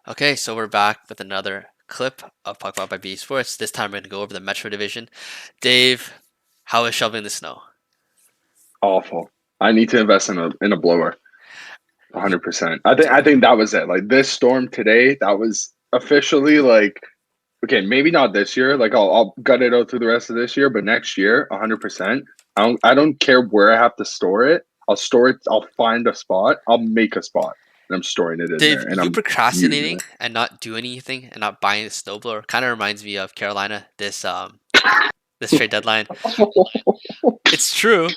Okay, so we're back with another clip of PuckPod by B Sports. This time we're going to go over the Metro Division. Dave, how is shoveling the snow? Awful. I need to invest in a blower. 100%. I think that was it. Like this storm today, that was officially like okay, maybe not this year. Like I'll gut it out through the rest of this year, but next year, 100%. I don't care where I have to store it. I'll store it. I'll find a spot. I'll make a spot, and I'm storing it in there, Dave, and you I'm using procrastinating it. and not doing anything and not buying a snowblower kind of reminds me of Carolina this trade deadline. It's true.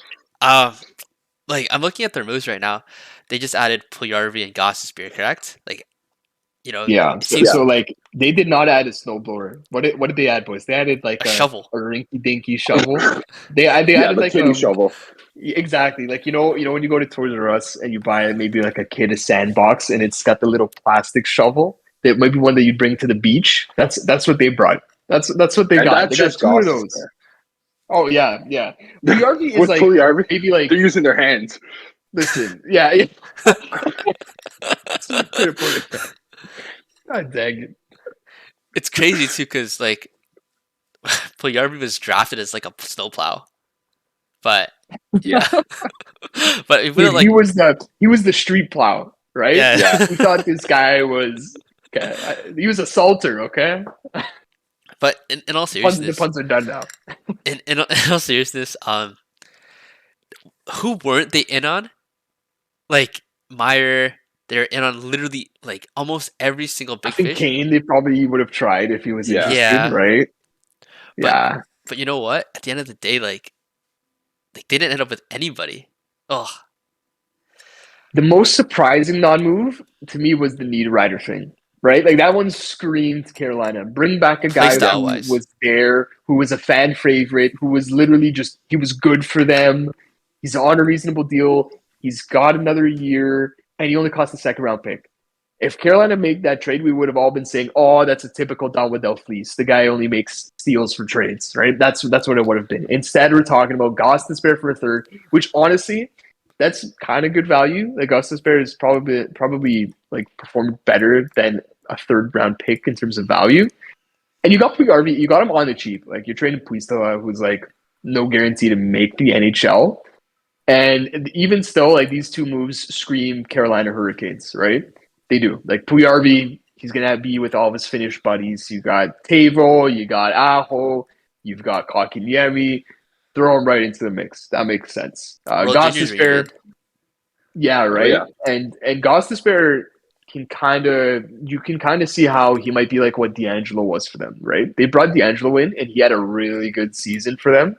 Um, like I'm looking at their moves right now. They just added Puljujarvi and Gossesbeer, correct? Like Yeah. it So, seems so like they did not add a snowblower. What did they add, boys? They added like a a shovel. rinky dinky shovel. They Yeah, added the like kitty shovel. exactly, like when you go to Toys R Us and you buy maybe like a kid a sandbox and it's got the little plastic shovel that might be one that you bring to the beach. That's what they brought. That's what they And got. that's They got just two of Goss's those. Oh yeah. Puyarvi is With like Pugliarvi, maybe like they're using their hands. listen, yeah. Could have put it. God dang it. It's crazy too because like Puljujarvi was drafted as like a snowplow, but yeah, but it Dude, wouldn't like he was the street plow, right? yeah. Yeah. We thought this guy was he was a salter, okay? But in all The seriousness, puns are done now. in all seriousness, who weren't they in on? Like Meyer, they're in on literally like almost every single I big think fish. Kane they probably would have tried if he was Yeah. interested, Yeah, right? but Yeah. but you know what? At the end of the day, like they didn't end up with anybody. Oh, The most surprising non-move to me was the Niederreiter thing, right? Like that one screamed Carolina. Bring back a guy playstyle who wise, was there, who was a fan favorite, who was literally just he was good for them. He's on a reasonable deal. He's got another year, and he only cost a second round pick. If Carolina made that trade, we would have all been saying, "Oh, that's a typical Don Waddell fleece. The guy only makes steals for trades, right?" That's what it would have been. Instead, we're talking about Goss to spare for a third, which honestly, that's kind of good value. Like Augustus Bear is probably like performed better than a third round pick in terms of value. And you got Pugarvi, you got him on the cheap. Like you're trading Puistola, who's like no guarantee to make the NHL. And even still, like these two moves scream Carolina Hurricanes, right? They do. Like Puyarvi, he's gonna be with all of his Finnish buddies. You got Tavo, you got Aho, you've got Kakiniemi. Throw him right into the mix. That makes sense. World Goss Juniors Despair, reunion. yeah, Oh right. yeah. And Goss Despair can kind of see how he might be like what D'Angelo was for them, right? They brought D'Angelo in and he had a really good season for them.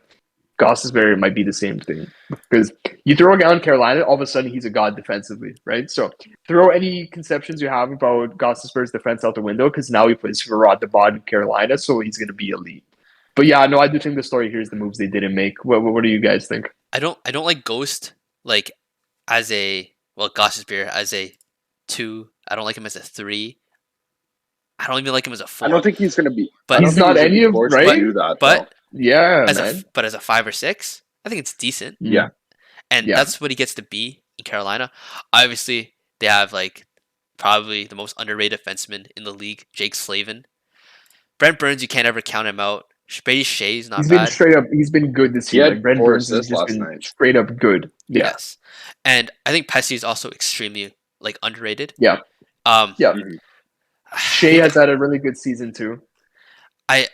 Gossesberry might be the same thing because you throw a guy on Carolina, all of a sudden he's a god defensively, right? So throw any conceptions you have about Gossesberry's defense out the window because now he plays for Rod DeBod in Carolina, so he's going to be elite. But yeah, no, I do think the story here is the moves they didn't make. What do you guys think? I don't like Ghost like as a Goss's beer as a 2. I don't like him as a 3. I don't even like him as a I don't 4. think he's gonna be. I But don't He's think not he's gonna any be of forced to but right. do that though. but Yeah, man. as a 5 or 6, I think it's decent. Yeah. And Yeah. that's what he gets to be in Carolina. Obviously, they have like probably the most underrated defenseman in the league, Jake Slavin. Brent Burns, you can't ever count him out. Brady Shea's not He's been bad. straight up. He's been good this He year. had Like Brent 4 Burns has assists just last been night. straight up good. Yeah, Yes. And I think Pesci is also extremely like underrated. yeah, Um yeah. Mhm. Shea has had a really good season too. I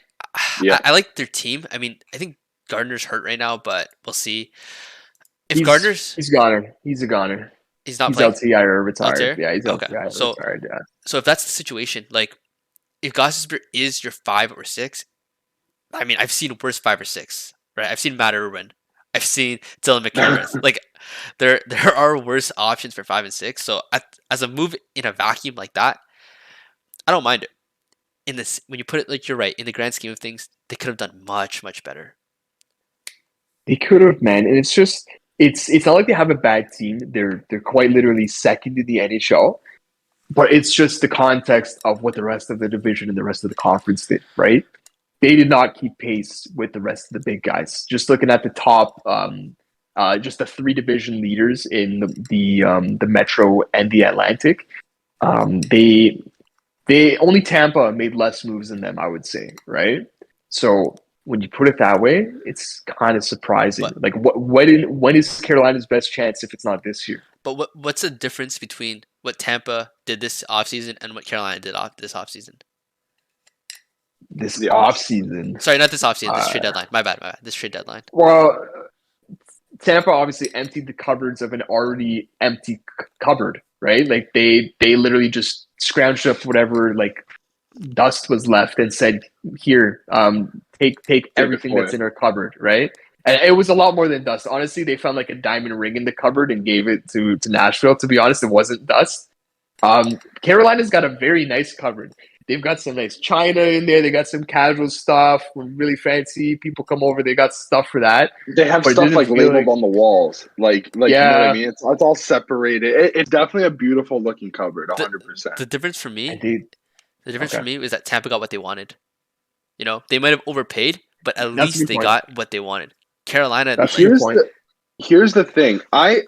Yeah. I like their team. I mean, I think Gardner's hurt right now, but we'll see. If He's Gardner's he's a goner. He's a goner. he's not He's playing LTI or out retired. there, Yeah, he's okay. LTI or retired. Yeah. So if that's the situation, like if Gossesbeer is your 5 or 6, I mean, I've seen worse 5 or 6, right? I've seen Matt Irwin. I've seen Dylan McCareth. Like there are worse options for 5 and 6. So as a move in a vacuum like that, I don't mind it. In this, when you put it like you're right, in the grand scheme of things, they could have done much better. They could have, man, and it's just it's not like they have a bad team. They're quite literally second in the NHL, but it's just the context of what the rest of the division and the rest of the conference did, right? They did not keep pace with the rest of the big guys. Just looking at the top, just the three division leaders in the Metro and the Atlantic, they Only Tampa made less moves than them, I would say, right? So when you put it that way, it's kind of surprising. But Like, when is Carolina's best chance if it's not this year? what's the difference between what Tampa did this offseason and what Carolina did this offseason? This The off option. season, Sorry, not this offseason. This trade uh, deadline. My bad. My bad. This trade deadline. well, Tampa obviously emptied the cupboards of an already empty cupboard, right? Like they literally just scrounged up whatever like dust was left and said, "Here, take Take a everything toy. that's in our cupboard," right? And it was a lot more than dust. Honestly, they found like a diamond ring in the cupboard and gave it to Nashville. To be honest, it wasn't dust. Carolina's got a very nice cupboard. They've got some nice china in there. They got some casual stuff, really fancy. People come over. They got stuff for that. They have But it stuff didn't like feel labeled like, on the walls, like you know what I yeah, mean. It's all separated. It's definitely a beautiful looking cupboard, The 100%. the difference for I me, did. the difference for Okay, me is that Tampa got what they wanted. You know, they might have overpaid, but at that's a least good they point. got what they wanted. Carolina, That's a like good Here's point. the here's the thing. I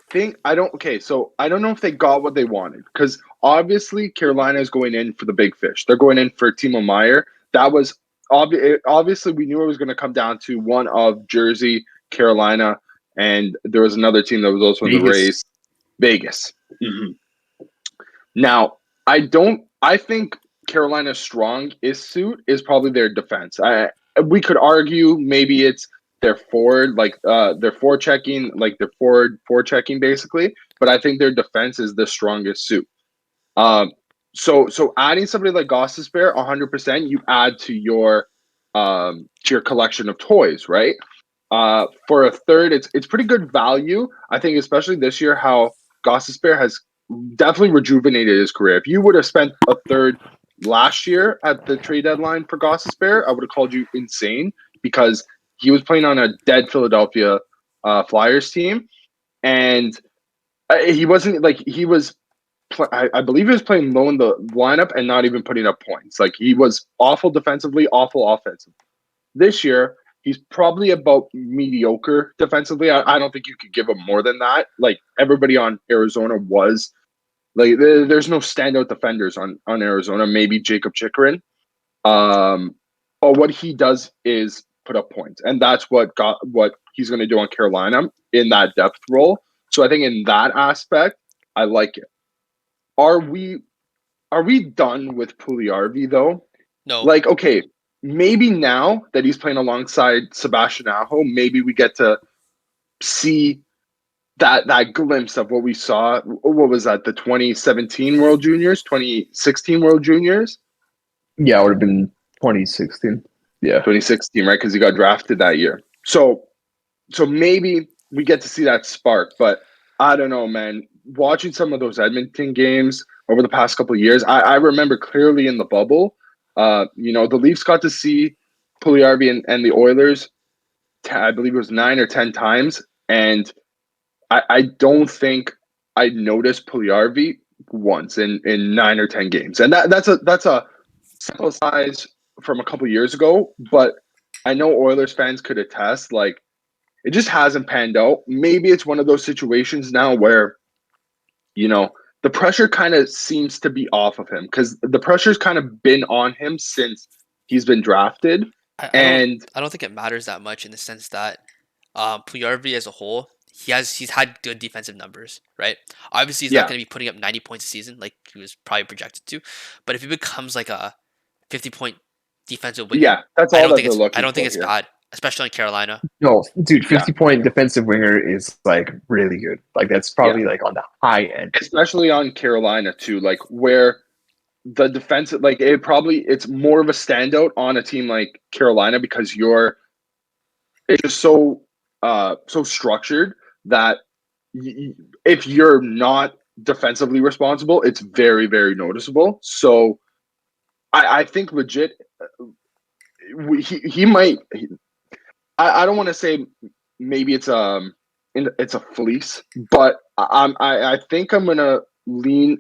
think I don't. Okay, so I don't know if they got what they wanted because obviously Carolina is going in for the big fish. They're going in for Timo Meyer. That was obviously we knew it was going to come down to one of Jersey, Carolina, and there was another team that was also in the Vegas. race, Vegas. Mhm. Now, I don't. I think Carolina's strong is suit is probably their defense. We could argue maybe it's their forward, like their forward checking, like their forward checking basically. But I think their defense is the strongest suit. Um, so adding somebody like Goss's Bear, 100%, you add to your collection of toys, right? For a third, it's pretty good value. I think, especially this year, how Goss's Bear has definitely rejuvenated his career. If you would have spent a third last year at the trade deadline for Goss's Bear, I would have called you insane because he was playing on a dead Philadelphia Flyers team, and he wasn't like he was. I believe he was playing low in the lineup and not even putting up points. Like he was awful defensively, awful offensively. This year, he's probably about mediocre defensively. I don't think you could give him more than that. Like everybody on Arizona was like, there's no standout defenders on Arizona. Maybe Jacob Chikrin. But what he does is put up points, and that's what he's going to do on Carolina in that depth role. So I think in that aspect, I like it. Are we are we done with Puliarvi though? no, Like, okay, maybe now that he's playing alongside Sebastian Aho, maybe we get to see that glimpse of what we saw. What was that? The 2017 World Juniors, 2016 World Juniors, Yeah, it would have been 2016. Yeah. 2016, right? Because he got drafted that year. So maybe we get to see that spark, but I don't know, man. Watching some of those Edmonton games over the past couple of years, I remember clearly in the bubble. The Leafs got to see Puliarvi and the Oilers. I believe it was 9 or 10 times, and I don't think I noticed Puliarvi once in 9 or 10 games, and that's a sample size from a couple of years ago. But I know Oilers fans could attest, like it just hasn't panned out. Maybe it's one of those situations now where, you know, the pressure kind of seems to be off of him because the pressure's kind of been on him since he's been drafted. I don't And I don't think it matters that much in the sense that Puyarvi as a whole, he's had good defensive numbers, right? Obviously, he's not yeah, going to be putting up 90 points a season like he was probably projected to, but if he becomes like a 50-point defensive winger, yeah, that's all that they're I looking don't think for it's here. bad, especially in Carolina. No, dude, Yeah, 50-point defensive winger is like really good. Like that's yeah, probably like on the high end. especially on Carolina too, like where the defense, like it's more of a standout on a team like Carolina because it's just so structured that if you're not defensively responsible, it's very, very noticeable. So I think legit, he might. I don't want to say maybe it's a fleece, but I think I'm gonna lean.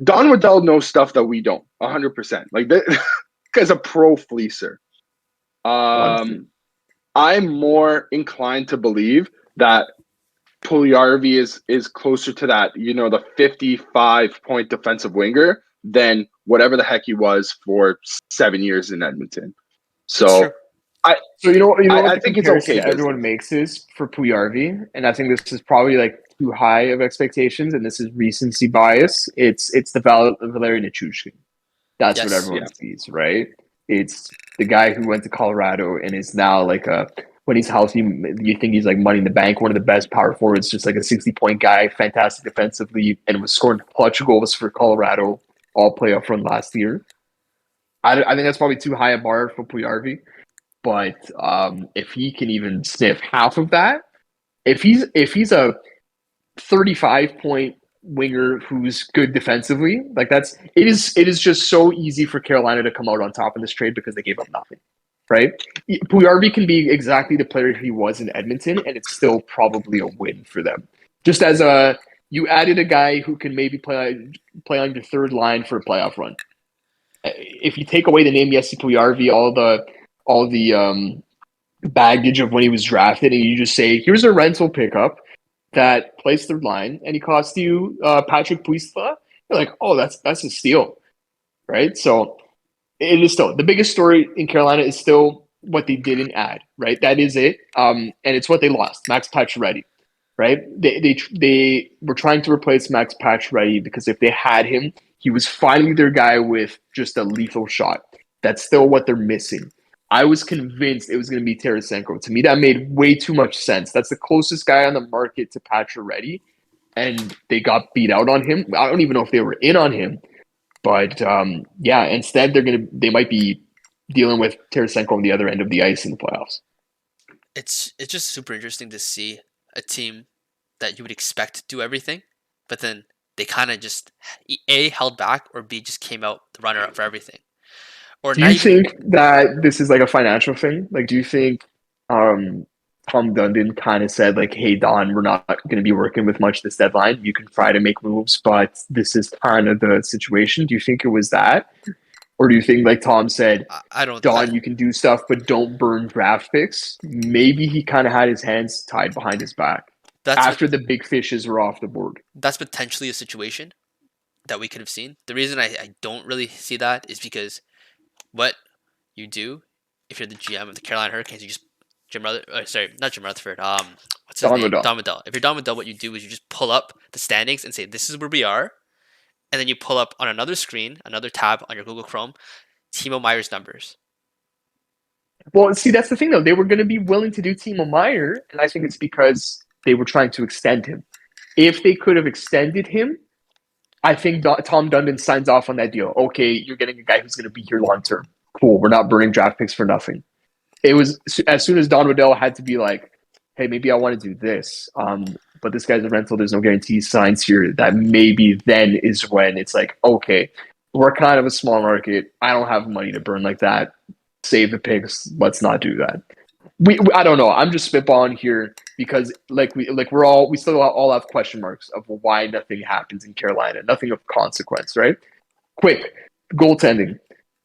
Don Waddell knows stuff that we don't, 100%. Like this guy's a pro fleecer. Honestly, I'm more inclined to believe that Puliarvi is closer to that, the 55-point defensive winger than whatever the heck he was for 7 years in Edmonton. It's true. So I So you know what I the think it's comparison okay everyone business. makes is for Puyarvi, and I think this is probably like too high of expectations, and this is recency bias. It's the Valeri Nichushkin. That's what Yes. everyone Yeah. sees, right? It's the guy who went to Colorado and is now like a when he's healthy, you think he's like money in the bank, one of the best power forwards, just like a 60-point guy, fantastic defensively, and was scoring clutch goals for Colorado all playoff run last year. I think that's probably too high a bar for Puyarvi. But if he can even sniff half of that, if he's a 35-point winger who's good defensively, like it is just so easy for Carolina to come out on top in this trade because they gave up nothing, right? Puyarvi can be exactly the player he was in Edmonton, and it's still probably a win for them. Just as you added a guy who can maybe play on your third line for a playoff run. If you take away the name Jesse Puyarvi, all the baggage of when he was drafted, and you just say, here's a rental pickup that plays third line, and he cost you Patrick Puistla, you're like, oh, that's a steal, right? So it is still the biggest story in Carolina is still what they didn't add, right? That is it, and it's what they lost, Max Pacioretty, right? They were trying to replace Max Pacioretty because if they had him, he was finally their guy with just a lethal shot. That's still what they're missing. I was convinced it was going to be Tarasenko. To me, that made way too much sense. That's the closest guy on the market to Pacioretty, and they got beat out on him. I don't even know if they were in on him, but yeah. Instead, they might be dealing with Tarasenko on the other end of the ice in the playoffs. It's just super interesting to see a team that you would expect to do everything, but then they kind of just A, held back, or B, just came out the runner up for everything. Or Do not you even. think that this is like a financial thing? Like, do you think um, Tom Dundon kind of said like, "Hey Don, we're not going to be working with much this deadline. You can try to make moves, but this is kind of the situation." Do you think it was that, or do you think like Tom said, I don't. "Don, you can do stuff, but don't burn draft picks"? Maybe he kind of had his hands tied behind his back That's after the big fishes were off the board. that's potentially a situation that we could have seen. The reason I don't really see that is because what you do if you're the GM of the Carolina Hurricanes, you just sorry, not Jim Rutherford. What's his Don name? Waddell. Don Waddell. If you're Don Waddell, what you do is you just pull up the standings and say this is where we are, and then you pull up on another screen, another tab on your Google Chrome, Timo Meyer's numbers. Well, see, that's the thing though. They were going to be willing to do Timo Meyer, and I think it's because they were trying to extend him. If they could have extended him, I think Tom Dundon signs off on that deal. Okay, you're getting a guy who's going to be here long term. Cool. We're not burning draft picks for nothing. It was as soon as Don Waddell had to be like, hey, maybe I want to do this. But this guy's a rental. There's no guarantee signs here. That maybe then is when it's like, okay, we're kind of a small market. I don't have money to burn like that. Save the picks. Let's not do that. I don't know. I'm just spitballing here because we still all have question marks of why nothing happens in Carolina, nothing of consequence, right? Quick goaltending.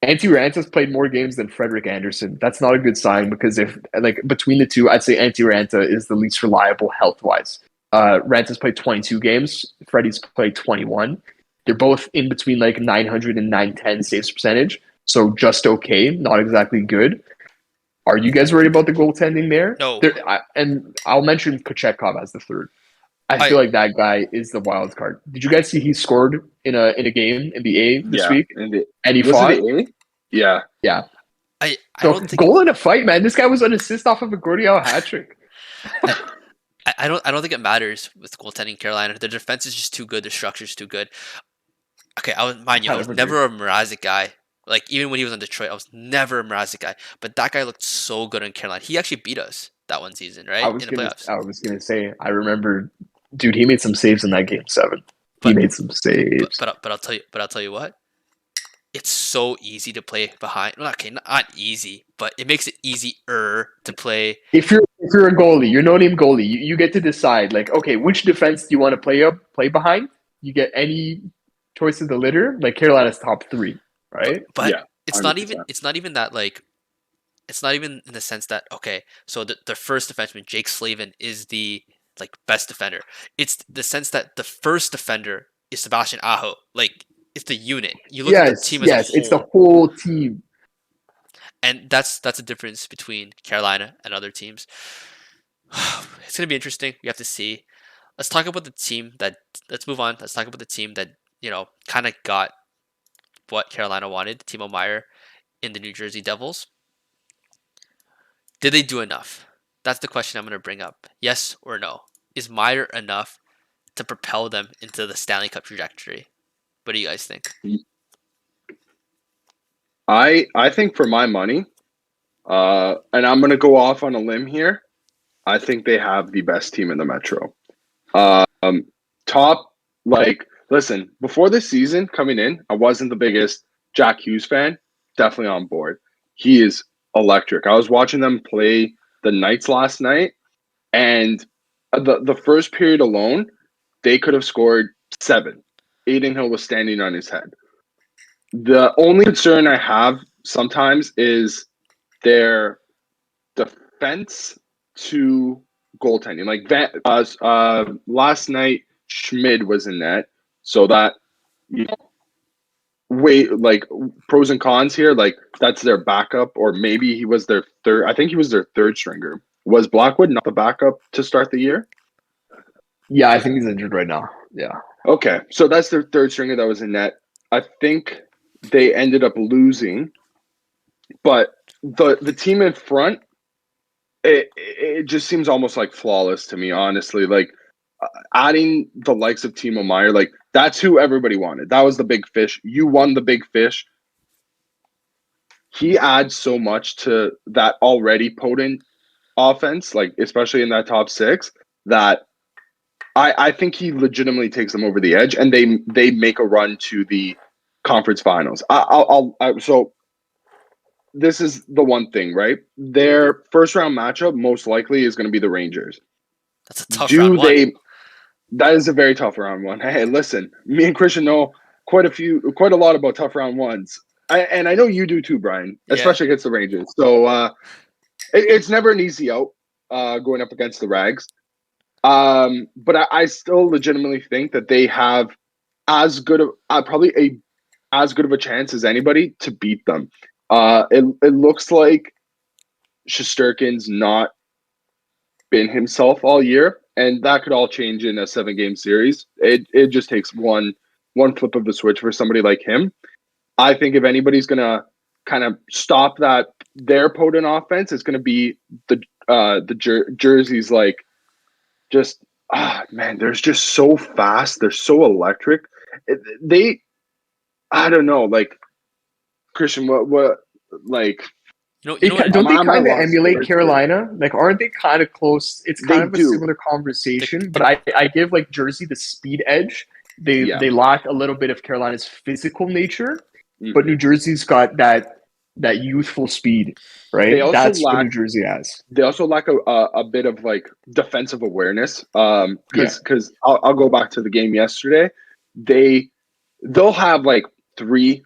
Antti Ranta's played more games than Frederik Andersen. That's not a good sign because if like between the two, I'd say Antti Ranta is the least reliable health wise. Ranta's played 22 games. Freddie's played 21. They're both in between like 900 and 910 saves percentage. So just okay, not exactly good. Are you guys worried about the goaltending there? No, And I'll mention Kochetkov as the third. I I feel like that guy is the wild card. Did you guys see he scored in a game in the A this Yeah. week? And And he was it fought? the A? Yeah. Yeah. I So don't think goal in a fight, man. This guy was an assist off of a Gordillo hat trick. I, I don't think it matters with goaltending in Carolina. Their defense is just too good. Their structure is too good. Okay, I Kind was of agree. never a Mrazek guy. Like even when he was in Detroit, I was never a Mrazek guy. But that guy looked so good in Carolina. He actually beat us that one season, I right? was In the gonna playoffs. I was gonna say I remember, dude. He made some saves in that game 7. He But made some saves. but I'll tell you what. It's so easy to play behind. Well, okay, not easy, but it makes it easier to play. If you're a goalie, you're no name goalie. You get to decide like, okay, which defense do you want to play behind? You get any choice of the litter. Like Carolina's top 3, But right? but Yeah. it's not even 100%. it's not even that like it's not even in the sense that okay, so the first defenseman Jake Slavin is the like best defender. It's the sense that the first defender is Sebastian Aho. Like it's the unit. You look at the team as a whole. It's the whole team. And that's a difference between Carolina and other teams. It's gonna be interesting. We have to see. Let's talk about the team that. Let's move on. Let's talk about the team that kind of got what Carolina wanted. Timo Meier in the New Jersey Devils. Did they do enough? That's the question I'm gonna bring up. Yes or no? Is Meier enough to propel them into the Stanley Cup trajectory? What do you guys think? I think for my money, and I'm gonna go off on a limb here. I think they have the best team in the Metro. Top, listen, before this season coming in, I wasn't the biggest Jack Hughes fan. Definitely on board. He is electric. I was watching them play the Knights last night, and the first period alone, they could have scored 7. Aiden Hill was standing on his head. The only concern I have sometimes is their defense to goaltending. Last night, Schmid was in net, so that pros and cons here. That's their backup, or maybe he was their third. I think he was their third stringer. Was Blackwood not the backup to start the year? Yeah, I think he's injured right now. Yeah. Okay, so that's their third stringer that was in net. I think they ended up losing, but the team in front, it just seems almost like flawless to me, honestly. Adding the likes of Timo Meier, that's who everybody wanted. That was the big fish. You won the big fish. He adds so much to that already potent offense, especially in that top 6, that I think he legitimately takes them over the edge, and they make a run to the conference finals. So this is the one thing, right? Their first round matchup most likely is going to be the Rangers. That's a tough round one. That is a very tough round one. Hey, listen, me and Christian know quite a lot about tough round ones, and I know you do too, Brian, especially against the Rangers. So it's never an easy out going up against the Rags. But I still legitimately think that they have as good of a chance as anybody to beat them. It looks like Shesterkin's not been himself all year, and that could all change in a 7-game series. It just takes one flip of the switch for somebody like him. I think if anybody's gonna kind of stop their potent offense, it's gonna be the jerseys. They're just so fast. They're so electric. I don't know, Christian, what don't they kind of emulate Carolina? Aren't they kind of close? It's kind of a similar conversation, but I give Jersey the speed edge. They lack a little bit of Carolina's physical nature, but New Jersey's got that youthful speed, right? That's what New Jersey has. They also lack a bit of defensive awareness. Because I'll go back to the game yesterday. They'll have 3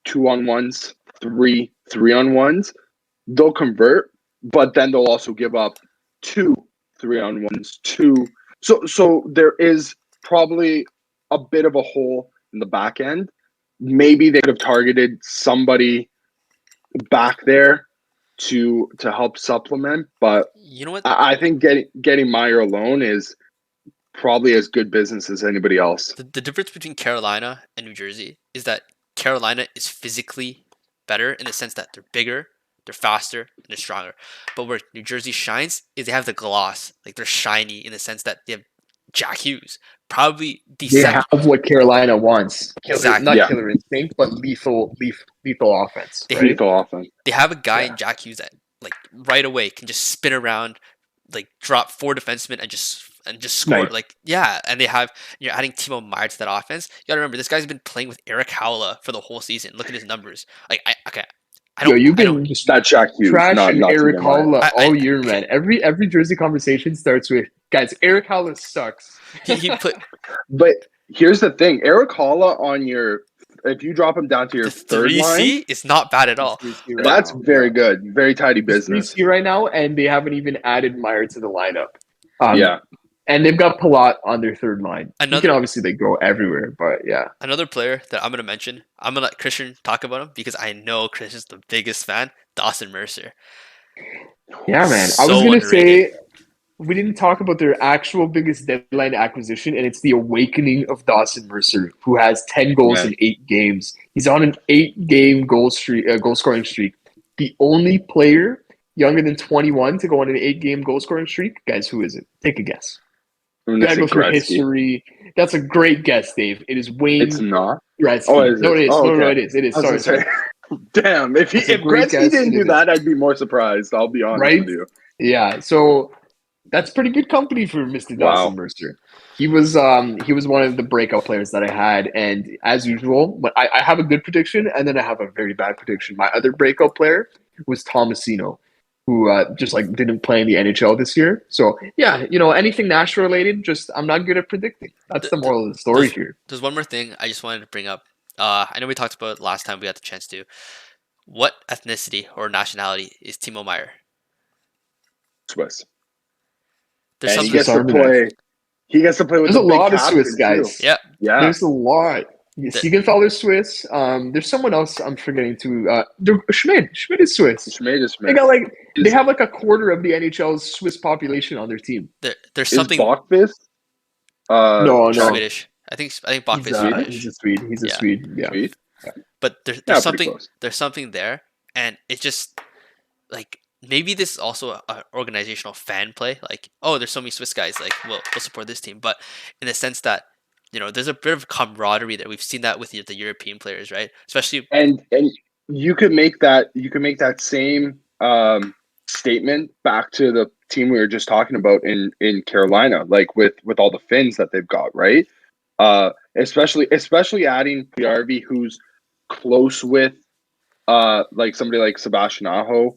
2-on-1s, 3 3-on-1s. They'll convert, but then they'll also give up 2 3-on-1s, 2. So there is probably a bit of a hole in the back end. Maybe they could have targeted somebody back there to help supplement, but you know what? I think getting Meier alone is probably as good business as anybody else. The difference between Carolina and New Jersey is that Carolina is physically better in the sense that they're bigger, they're faster, and they're stronger. But where New Jersey shines is they have the gloss. They're shiny in the sense that they have Jack Hughes. Probably they have what Carolina wants. Exactly. Not killer instinct, but lethal offense. Lethal offense. They have a guy in Jack Hughes that right away can just spin around, drop 4 defensemen and just score. Nice. And they have, you're adding Timo Meier to that offense. You gotta remember, this guy's been playing with Eric Howla for the whole season. Look at his numbers. You've been that Jack Hughes, trashing Eric Howla all year, man. Every Jersey conversation starts with, guys, Eric Howla sucks. But here's the thing, Eric Howla if you drop him down to your third 3C line, it's not bad at all. That's very good, very tidy business. 3C right now, and they haven't even added Meier to the lineup. And they've got Palat on their third line. He can Another obviously go everywhere, but yeah. another player that I'm gonna mention. I'm gonna let Christian talk about him because I know Christian's the biggest fan. Dawson Mercer. Yeah, man. I was So gonna underrated. say we didn't talk about their actual biggest deadline acquisition, and it's the awakening of Dawson Mercer, who has 10 goals Man, in 8 games. He's on an 8-game goal scoring streak. The only player younger than 21 to go on an 8-game goal scoring streak. Guys, who is it? Take a guess. I'm You gonna gotta say go through Gretzky. history. That's a great guess, Dave. It is It's Wayne not. Oh, Gretzky. is No, it? it is. Oh, No, okay. it is. It is. I was Sorry, gonna sorry. say, damn. If That's a great Gretzky guess. didn't It do is. that, I'd be more surprised. I'll be honest Right? with you. Yeah. So that's pretty good company for Mr. Dawson Wow. Mercer. He was one of the breakout players that I had, and as usual, but I have a good prediction and then I have a very bad prediction. My other breakout player was Tomasino, who just like didn't play in the NHL this year. So yeah, anything Nashville related, just I'm not good at predicting. That's Th- the th- moral of the story there's here. there's one more thing I just wanted to bring up. I know we talked about it last time we had the chance to. What ethnicity or nationality is Timo Meyer? Swiss. There's And he something. Swiss gets to Army knife. play. He gets to play with There's the a big lot of Swiss captain too. guys. Yeah, Yeah. There's a lot. The- Siegenthaler's Swiss. There's someone else I'm forgetting too. Schmidt. Schmidt is Swiss. Schmid is They Schmidt. got like they Is have like a quarter of the NHL's Swiss population on their team. there's is something Bachvis? No, no, Swedish. I think Bachmann is Swedish? he's a Swedish. Swede. He's a Yeah, Swede. Yeah. Sweet. but there's Yeah, pretty something close. there's something there, and it just like maybe this is also an organizational fan play. Like, oh, there's so many Swiss guys. Like, we'll support this team, but in the sense that there's a bit of camaraderie there. We've seen that with the European players, right? Especially And you could make that same statement back to the team we were just talking about in Carolina, like with all the Finns that they've got, right? Especially adding PRV, who's close with like somebody like Sebastian Aho,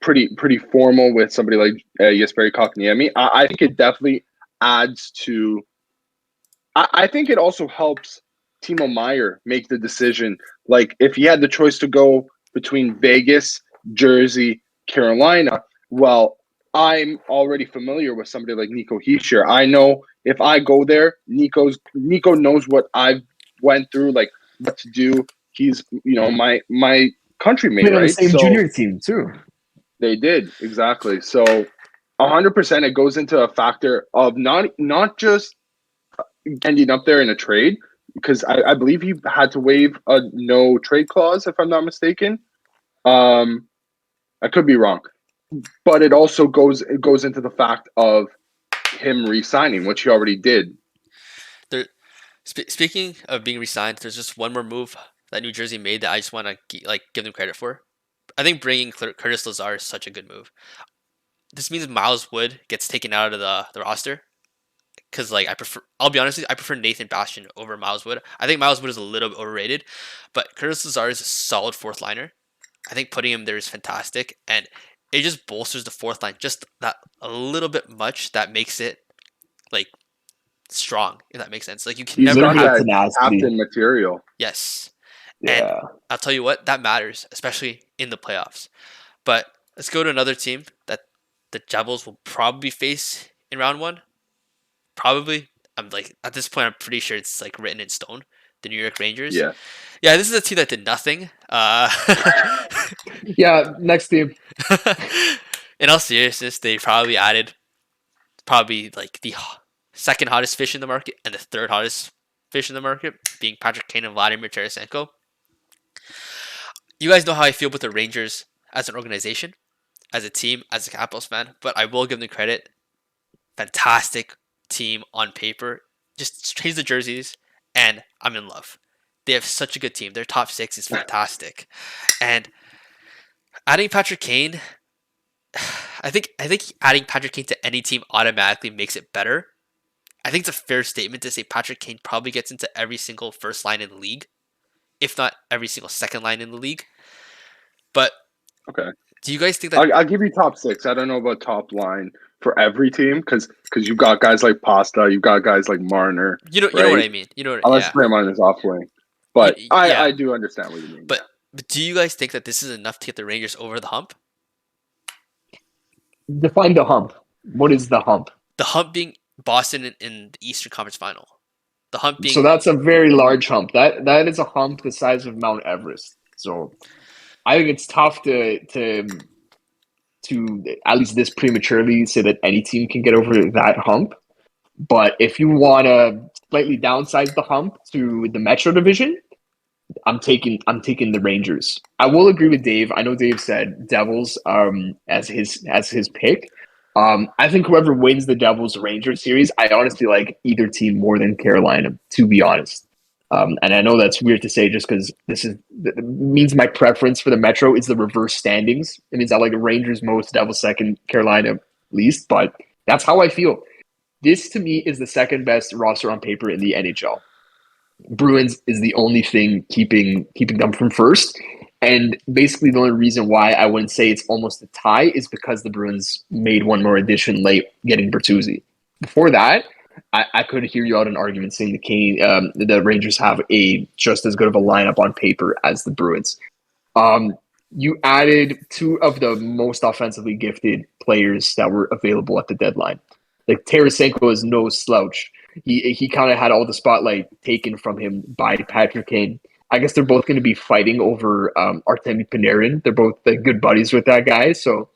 pretty formal with somebody like Jesperi Kotkaniemi. I think it definitely adds to. I think it also helps Timo Meyer make the decision. Like if he had the choice to go between Vegas, Jersey, Carolina, well, I'm already familiar with somebody like Nico Hischier. I know if I go there, Nico knows what I've went through, like what to do. He's my countryman, Played on the right? same So junior team too. they did exactly. So 100% it goes into a factor of not just ending up there in a trade because I believe he had to waive a no trade clause if I'm not mistaken. I could be wrong, but it also goes into the fact of him re-signing, which he already did. there. Speaking of being re-signed, there's just one more move that New Jersey made that I just want to give them credit for. I think bringing Curtis Lazar is such a good move. This means Miles Wood gets taken out of the roster because I'll be honest with you, I prefer Nathan Bastian over Miles Wood. I think Miles Wood is a little bit overrated, but Curtis Lazar is a solid fourth liner. I think putting him there is fantastic, and it just bolsters the fourth line just that a little bit much that makes it like strong, if that makes sense. Like you can He's never got Literally have a that tenacity. captain material. yes, and Yeah. I'll tell you what that matters, especially in the playoffs. But let's go to another team that the Devils will probably face in round one. Probably, I'm like at this point, I'm pretty sure it's like written in stone. The New York Rangers. Yeah. Yeah, this is a team that did nothing. Yeah. Next team. In all seriousness, they probably added like the second hottest fish in the market and the third hottest fish in the market, being Patrick Kane and Vladimir Tarasenko. You guys know how I feel with the Rangers as an organization, as a team, as a Capitals fan, but I will give them credit. Fantastic team on paper. Just change the jerseys, and I'm in love. They have such a good team. Their top six is fantastic, and adding Patrick Kane, I think adding Patrick Kane to any team automatically makes it better. I think it's a fair statement to say Patrick Kane probably gets into every single first line in the league, if not every single second line in the league. But Okay. do you guys think that I'll give you top six. I don't know about top line for every team because you've got guys like Pasta, you've got guys like Marner, you know what right? I mean? You know what, Unless yeah. you play him on his off wing. But Yeah. I do understand what you mean. But do you guys think that this is enough to get the Rangers over the hump? Define the hump. What is the hump? The hump being Boston in the Eastern Conference Final. The hump being So that's a very large hump. That is a hump the size of Mount Everest. So I think it's tough to at least this prematurely say that any team can get over that hump. But if you want to slightly downsize the hump to the Metro Division, I'm taking the Rangers. I will agree with Dave. I know Dave said Devils as his pick. I think whoever wins the Devils Rangers series, I honestly like either team more than Carolina, to be honest. And I know that's weird to say just because means my preference for the Metro is the reverse standings. It means I like the Rangers most, Devils second, Carolina least, but that's how I feel. This to me is the second best roster on paper in the NHL. Bruins is the only thing keeping them from first. And basically the only reason why I wouldn't say it's almost a tie is because the Bruins made one more addition late, getting Bertuzzi. Before that, I could hear you out an argument saying the Rangers have a just as good of a lineup on paper as the Bruins. You added two of the most offensively gifted players that were available at the deadline. Like Tarasenko is no slouch. He kind of had all the spotlight taken from him by Patrick Kane. I guess they're both going to be fighting over Artemi Panarin. They're both good buddies with that guy, so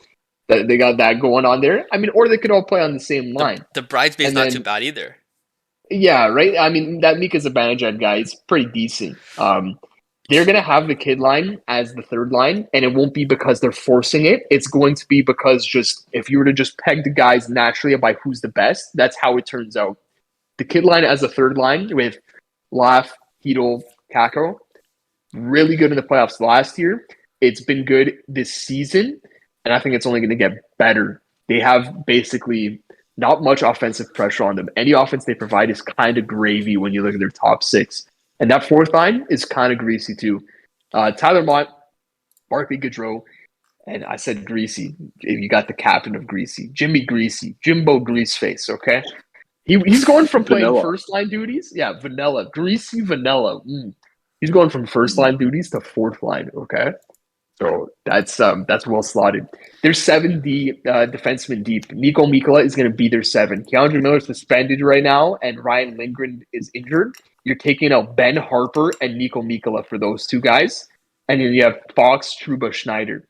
they got that going on there. I mean, or they could all play on the same line. The bridesmaid's not too bad either. Yeah, right. I mean, that Mika Zibanejad guy is pretty decent. They're going to have the kid line as the third line, and it won't be because they're forcing it. It's going to be because just if you were to just peg the guys naturally by who's the best, that's how it turns out. The kid line as a third line with Laugh, Hedel, Kako, really good in the playoffs last year. It's been good this season, and I think it's only going to get better. They have basically not much offensive pressure on them. Any offense they provide is kind of gravy when you look at their top six. And that fourth line is kind of greasy too. Tyler Mott, Barclay Goodrow, and I said greasy. You got the captain of greasy, Jimmy Greasy, Jimbo Greaseface. Okay, he's going from playing Vanilla. first line duties. Yeah, vanilla, greasy vanilla. He's going from first line duties to fourth line. Okay, so that's well slotted. They're 7 defensemen deep. Nico Mikkola is going to be their 7. Keandre Miller is suspended right now, and Ryan Lindgren is injured. You're taking out Ben Harper and Nico Mikkola for those two guys. And then you have Fox, Trouba, Schneider.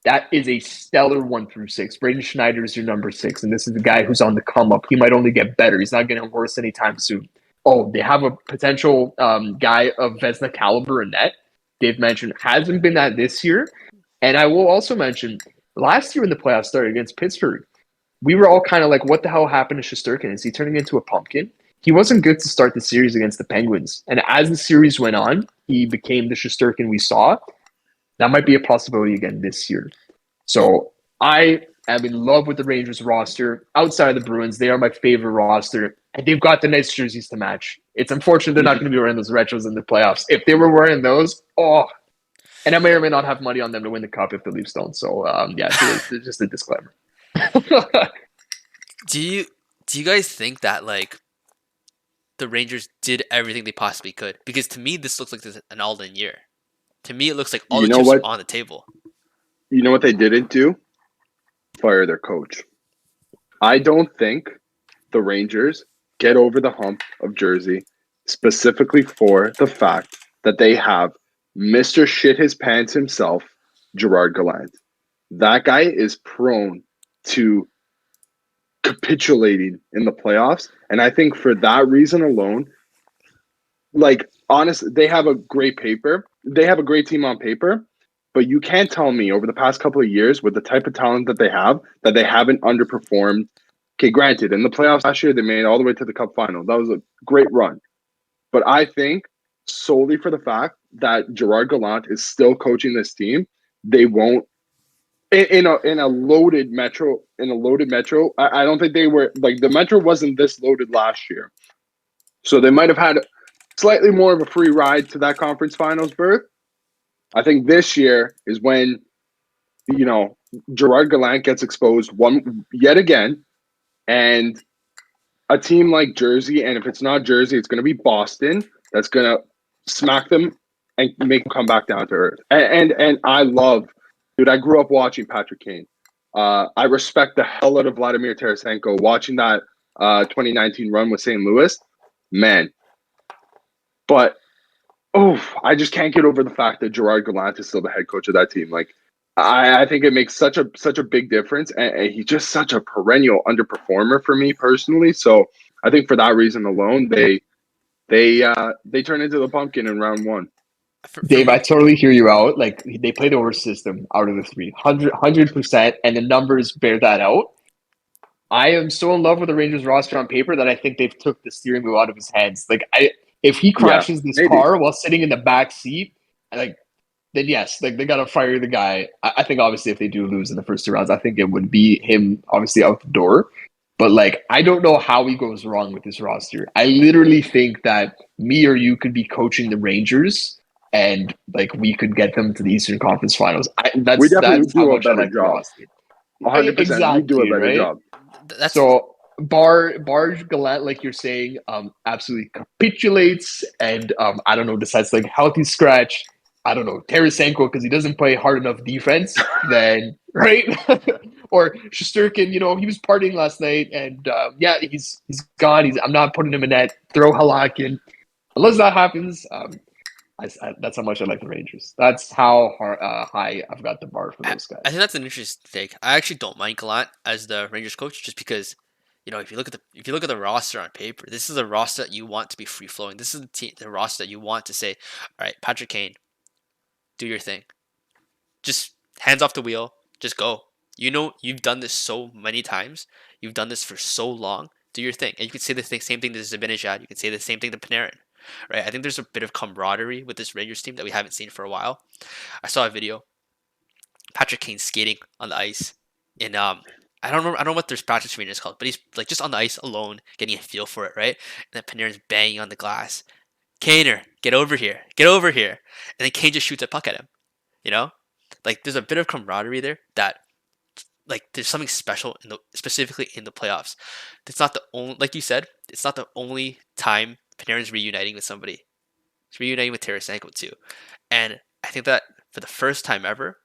That is a stellar 1 through 6. Braden Schneider is your number 6, and this is the guy who's on the come up. He might only get better. He's not getting worse anytime soon. Oh, they have a potential guy of Vezina caliber in net. Dave mentioned hasn't been that this year. And I will also mention last year when the playoffs started against Pittsburgh, we were all kind of like, what the hell happened to Shesterkin? Is he turning into a pumpkin? He wasn't good to start the series against the Penguins. And as the series went on, he became the Shesterkin we saw. That might be a possibility again this year. So I am in love with the Rangers roster. Outside of the Bruins, they are my favorite roster. And they've got the nice jerseys to match. It's unfortunate they're not going to be wearing those retros in the playoffs. If they were wearing those, and I may or may not have money on them to win the cup if the Leafs don't. So, it's just a disclaimer. Do you guys think that, like, the Rangers did everything they possibly could? Because to me, this looks like an all-in year. To me, it looks like all the chips are on the table. You know what they didn't do? Fire their coach. I don't think the Rangers get over the hump of Jersey specifically for the fact that they have Mr. Shit His Pants himself, Gerard Gallant. That guy is prone to capitulating in the playoffs. And I think for that reason alone, like, honestly, they have a great paper. They have a great team on paper. But you can't tell me over the past couple of years with the type of talent that they have that they haven't underperformed. Okay, granted, in the playoffs last year, they made it all the way to the Cup final. That was a great run. But I think solely for the fact that Gerard Gallant is still coaching this team, they won't in a loaded Metro. I don't think they were like the Metro wasn't this loaded last year, so they might have had slightly more of a free ride to that conference finals berth. I think this year is when Gerard Gallant gets exposed yet again, and a team like Jersey, and if it's not Jersey, it's going to be Boston. That's going to smack them and make them come back down to earth. And I love, dude. I grew up watching Patrick Kane. I respect the hell out of Vladimir Tarasenko. Watching that 2019 run with St. Louis, man. But I just can't get over the fact that Gerard Gallant is still the head coach of that team. Like, I think it makes such a big difference, and he's just such a perennial underperformer for me personally. So I think for that reason alone, they turn into the pumpkin in round one. For Dave, I me, totally hear you out. Like they play the worst system out of the three, 100%, and the numbers bear that out. I am so in love with the Rangers roster on paper that I think they've took the steering wheel out of his hands. Like if he Yeah, crashes this maybe. car while sitting in the back seat, like then yes, like they gotta fire the guy. I think obviously if they do lose in the first two rounds, I think it would be him obviously out the door. But like I don't know how he goes wrong with this roster. I literally think that me or you could be coaching the Rangers and like we could get them to the Eastern Conference Finals. We definitely That's would how do a much I better like the job. roster. 100%. We do a Exactly, better right? job. that's So Barge Gallant, like you're saying, absolutely capitulates and I don't know, decides like healthy scratch. I don't know, Tarasenko because he doesn't play hard enough defense, then right? Or Shesterkin, he was partying last night and yeah, he's gone. I'm not putting him in net. Throw Halak in. Unless that happens, that's how much I like the Rangers. That's how high I've got the bar for those I guys. think that's an interesting take. I actually don't mind Gallant as the Rangers coach, just because, if you look at the roster on paper, this is a roster that you want to be free flowing. This is the roster that you want to say, all right, Patrick Kane, do your thing, just hands off the wheel, just go. You've done this so many times, you've done this for so long. Do your thing, and you can say the same thing to Zibanejad. You can say the same thing to Panarin, right? I think there's a bit of camaraderie with this Rangers team that we haven't seen for a while. I saw a video Patrick Kane skating on the ice in I don't know what their practice arena is called, but he's like just on the ice alone, getting a feel for it, right? And then Panarin's banging on the glass. Kaner, get over here, get over here, and then Kane just shoots a puck at him. You know, like there's a bit of camaraderie there that like there's something special specifically in the playoffs. It's not the only, like you said, it's not the only time Panarin's reuniting with somebody. He's reuniting with Tarasenko too, and I think that for the first time ever,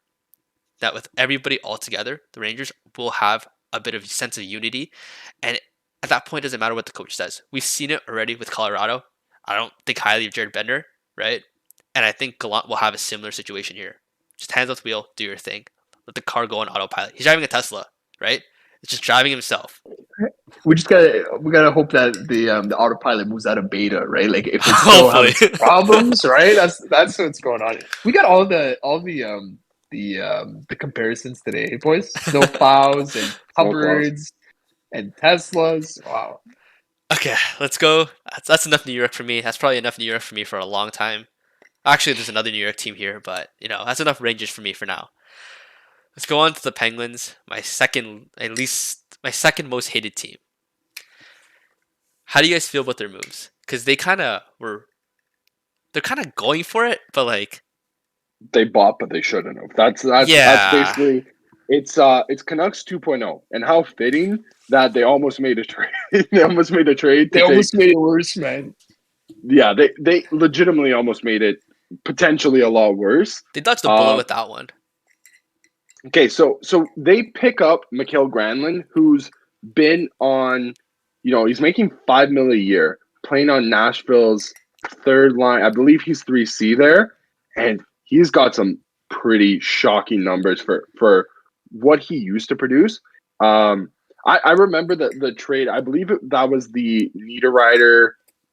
that with everybody all together, the Rangers will have a bit of a sense of unity. And at that point, it doesn't matter what the coach says. We've seen it already with Colorado. I don't think highly of Jared Bender, right? And I think Gallant will have a similar situation here. Just hands off the wheel, do your thing. Let the car go on autopilot. He's driving a Tesla, right? It's just driving himself. We gotta hope that the autopilot moves out of beta, right? Like if it's still Hopefully. having some problems, right? That's what's going on. We got all the comparisons today, boys. Snow plows and Snow plows. Hubbards and Teslas. Wow. Okay, let's go. That's enough New York for me. That's probably enough New York for me for a long time. Actually, there's another New York team here, but that's enough Rangers for me for now. Let's go on to the Penguins, my second most hated team. How do you guys feel about their moves? Because they're kind of going for it, but like, They bought, but they shouldn't have. That's yeah, basically it's Canucks 2.0, and how fitting that they almost made a trade. They almost made a trade They to take. almost made it worse, man. Yeah, they legitimately almost made it potentially a lot worse. they dodged the bullet with that one. Okay, so they pick up Mikhail Granlund, who's been on, he's making $5 million a year, playing on Nashville's third line. I believe he's 3C there, and he's got some pretty shocking numbers for what he used to produce. I remember the trade. I believe that was the Niederreiter.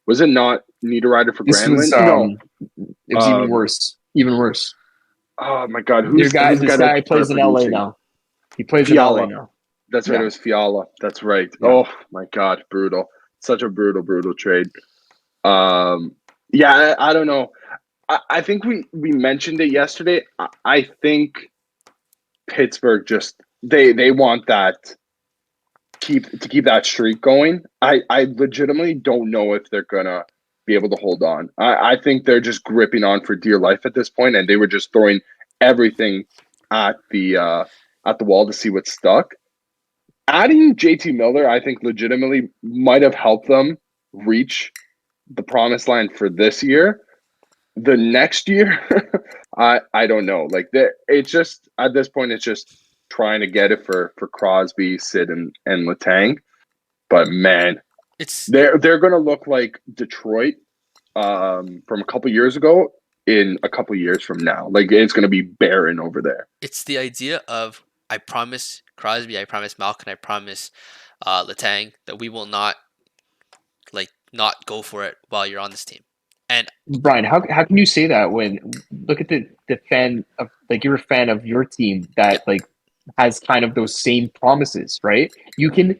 Was it not Niederreiter for This was Granlund? No. it was even worse. Even worse. Oh my God, This who's the guy guy that plays in LA producing? now. He plays in LA Fiala. now. That's right. Yeah. It was Fiala. That's right. Yeah. Oh my God, brutal. Such a brutal trade. Yeah, I don't know. I think we mentioned it yesterday. I think Pittsburgh just they want that keep that streak going. I legitimately don't know if they're gonna be able to hold on. I think they're just gripping on for dear life at this point, and they were just throwing everything at the wall to see what stuck. Adding JT Miller, I think, legitimately might have helped them reach the promised line for this year. The next year, I don't know. Like it's just at this point, it's just trying to get it for Crosby, Sid, and Letang. But man, It's they're gonna look like Detroit from a couple years ago in a couple years from now. Like it's gonna be barren over there. it's the idea of I promise Crosby, I promise Malkin, I promise Letang that we will not not go for it while you're on this team. And Brian, how can you say that when look at the fan of like you're a fan of your team yeah, that like has kind of those same promises, right? You can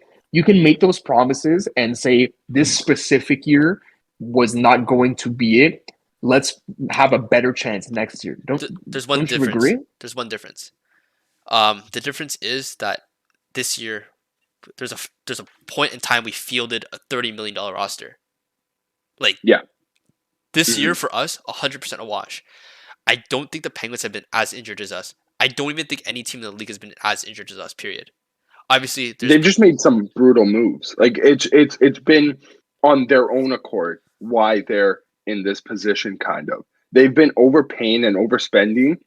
make those promises and say this specific year was not going to be it. Let's have a better chance next year. there's one Don't you difference. agree? There's one difference. The difference is that this year there's a point in time we fielded a $30 million roster. Like Yeah. this year for us, 100% a wash. I don't think the Penguins have been as injured as us. I don't even think any team in the league has been as injured as us. Period. Obviously, They've just made some brutal moves. Like it's been on their own accord why they're in this position. Kind of, they've been overpaying and overspending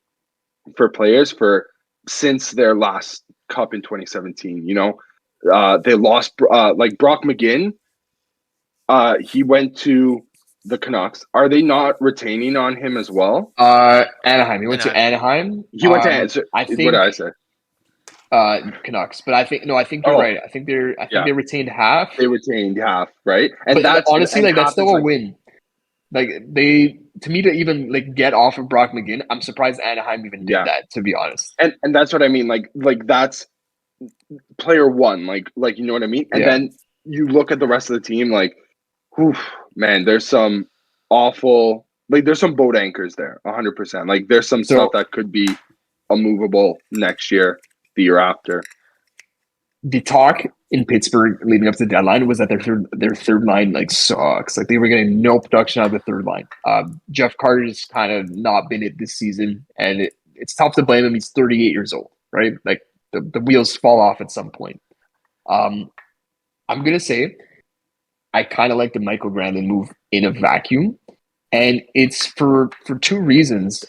for players for since their last cup in 2017. They lost like Brock McGinn. He went to the Canucks. Are they not retaining on him as well? Anaheim. He went to Anaheim. He went to. I What think did I say? Canucks, but I think you're right. I think they retained half. They retained half, right? And But that's honestly, and like that's half still is a like, win. Like to me to even like get off of Brock McGinn, I'm surprised Anaheim even did that. To be honest, and that's what I mean. Like that's player one. Like you know what I mean. And then you look at the rest of the team. Like, whew, man, there's some awful. Like there's some boat anchors there, 100%. Like there's some stuff that could be immovable next year, the year after. The talk in Pittsburgh leading up to the deadline was that their third line like sucks. Like they were getting no production out of the third line. Jeff Carter's kind of not been it this season, and it's tough to blame him. He's 38 years old, right? Like the wheels fall off at some point. I'm gonna say I kind of like the Michael Granlund move in a vacuum, and it's for two reasons.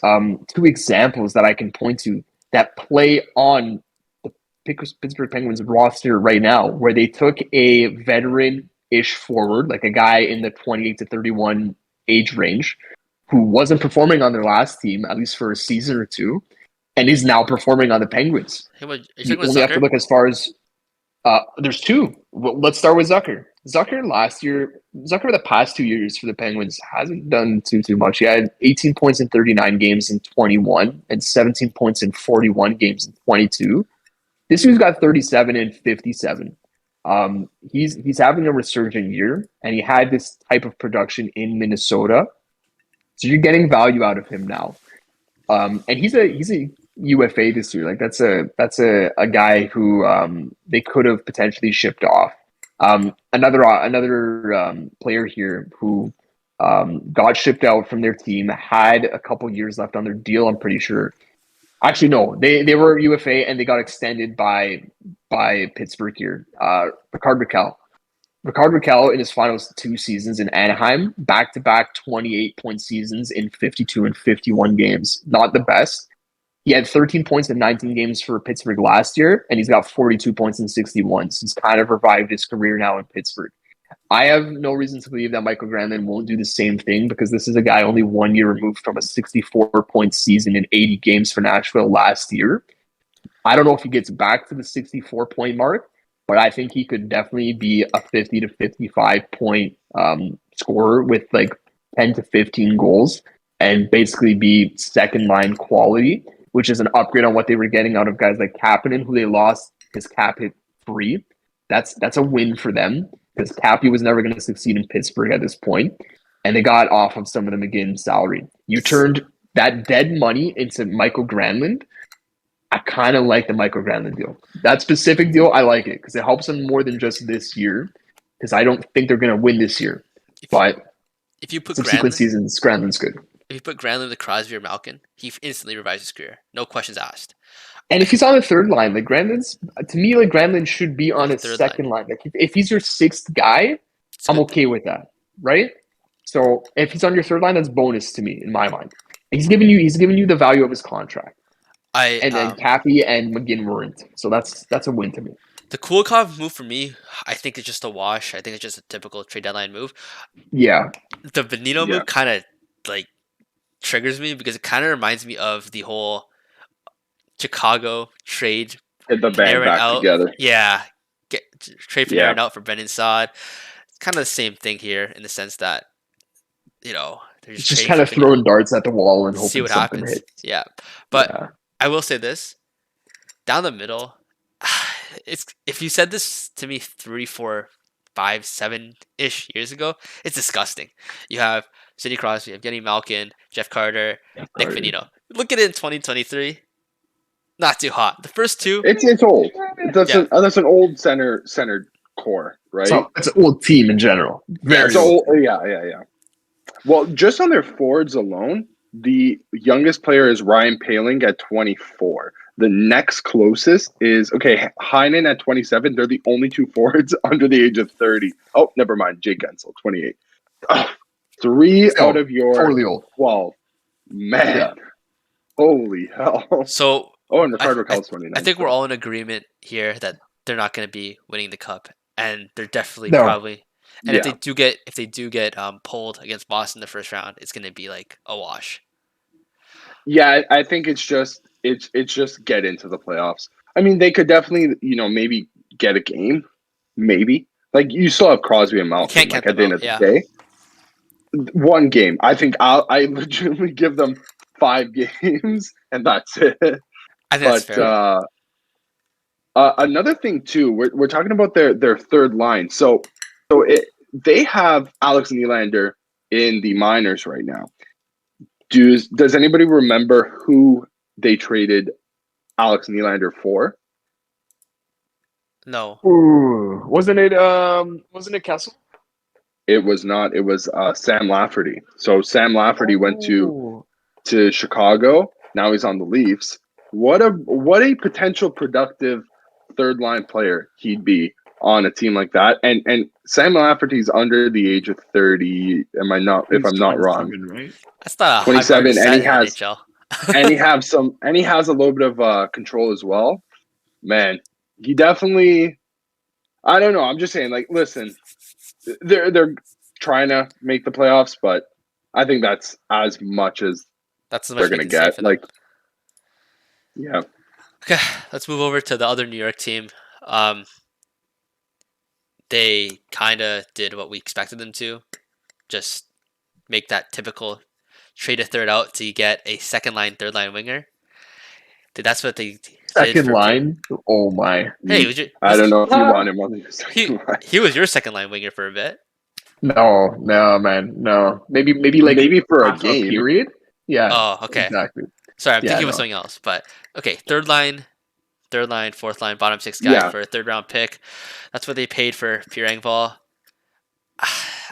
Two examples that I can point to that play on Pittsburgh Penguins roster right now, where they took a veteran-ish forward, like a guy in the 28 to 31 age range, who wasn't performing on their last team, at least for a season or two, and is now performing on the Penguins. You only have to look as far as there's two. Well, let's start with Zucker. Zucker for the past 2 years for the Penguins hasn't done too much. He had 18 points in 39 games in 21 and 17 points in 41 games in 22. This dude's got 37 and 57. He's having a resurgent year, and he had this type of production in Minnesota. So you're getting value out of him now. And he's a UFA this year. Like that's a guy who they could have potentially shipped off. Another player here who got shipped out from their team, had a couple years left on their deal, I'm pretty sure. Actually, no, they were UFA and they got extended by Pittsburgh here. Rickard Rakell. Rickard Rakell in his final 2 seasons in Anaheim, back-to-back 28-point seasons in 52 and 51 games. Not the best. He had 13 points in 19 games for Pittsburgh last year, and he's got 42 points in 61. So he's kind of revived his career now in Pittsburgh. I have no reason to believe that Michael Granlund won't do the same thing, because this is a guy only 1 year removed from a 64-point season in 80 games for Nashville last year. I don't know if he gets back to the 64-point mark, but I think he could definitely be a 50 to 55-point scorer with like 10 to 15 goals and basically be second-line quality, which is an upgrade on what they were getting out of guys like Kapanen, who they lost his cap hit free. That's a win for them, because Cappy was never going to succeed in Pittsburgh at this point, and they got off of some of the McGinn salary. You turned that dead money into Michael Granlund. I kind of like the Michael Granlund deal. That specific deal, I like it, because it helps them more than just this year, because I don't think they're going to win this year. But if you put subsequent seasons, Granlund's good. If you put Granlund with Crosby or Malkin, he instantly revives his career. No questions asked. And if he's on the third line, like Granlund should be on his second line. Like if he's your sixth guy, I'm okay with that, right? So if he's on your third line, that's bonus to me in my mind. He's giving you the value of his contract. And then Cappy and McGinn weren't, so that's a win to me. The Kulikov move for me, I think it's just a wash. I think it's just a typical trade deadline move. Yeah. The Benito Yeah. move kind of like triggers me because it kind of reminds me of the whole Chicago trade Hit the band Panarin back out. together. Yeah, trade Yeah. Panarin out for Brendan Saad. It's kind of the same thing here in the sense that they're It's just just trading kind of something out, throwing darts at the wall and see hoping what something happens. hits. Yeah, but Yeah. I will say this: down the middle, it's if you said this to me 3, 4, 5, 7-ish years ago, it's disgusting. You have Sidney Crosby, Evgeny Malkin, Jeff Carter, Nick Carter. Foligno. Look at it in 2023. Not too hot. The first two, It's old. yeah, That's an old center core, right? So it's an old team in general. Very It's old. old. Yeah. Well, just on their forwards alone, the youngest player is Ryan Paling at 24. The next closest is Heinen at 27. They're the only two forwards under the age of 30. Oh, never mind. Jake Gensel, 28. Oh, three Still, out of your totally old. 12. Man, Yeah. holy hell. so Oh, and I, Ricardo I, Raquel's 29. I think we're all in agreement here that they're not going to be winning the cup, and they're definitely No. probably. And Yeah. if they do get pulled against Boston in the first round, it's going to be like a wash. Yeah, I think it's just get into the playoffs. I mean, they could definitely, maybe get a game, maybe. Like you still have Crosby and You Malkin. can't Like count at them the end out. of the Yeah, day, one game. I think I legitimately give them 5 games, and that's it. I think that's But fair. another thing too, we're talking about their third line. They have Alex Nylander in the minors right now. Does anybody remember who they traded Alex Nylander for? No, Ooh, wasn't it Kessel? It was not. It was Sam Lafferty. So Sam Lafferty went Oh. to Chicago. Now he's on the Leafs. What a potential productive third line player he'd be on a team like that. And Sam Lafferty's under the age of 30. Am I not? If He's I'm not wrong, 27, right? that's not a high bar to 27, and set he in the has NHL. and he has a little bit of control as well. Man, he definitely. I don't know. I'm just saying. Like, listen, they're trying to make the playoffs, but I think that's as much as That's as much they're as we gonna can say get. for them. Like, yeah, Okay, let's move over to the other New York team. They kind of did what we expected them to, just make that typical trade a third out to get a second line, third line winger. That's what they did Second for line. Oh my. Hey, I don't know if you want him on the second line. he was your second line winger for a bit. No, man, no. Maybe like Maybe for a half a game. period. Yeah, Oh, okay. exactly. Sorry, I'm Yeah, thinking of no. something else. But okay, third line, fourth line, bottom six guy Yeah, for a third round pick. That's what they paid for Pierre Engvall.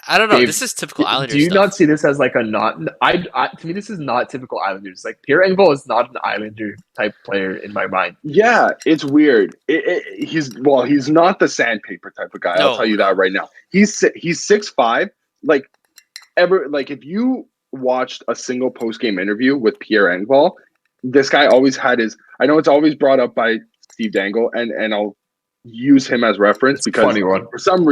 I don't know. Dave, This is typical do Islanders you not stuff. see this as like a not? To me, this is not typical Islanders. Like Pierre Engvall is not an Islander type player in my mind. yeah, it's weird. He's not the sandpaper type of guy. I'll tell No, you no. that right now. He's 6'5". Like if you watched a single post game interview with Pierre Engvall, this guy always had his. I know it's always brought up by Steve Dangle, and I'll use him as reference It's a because funny one. for some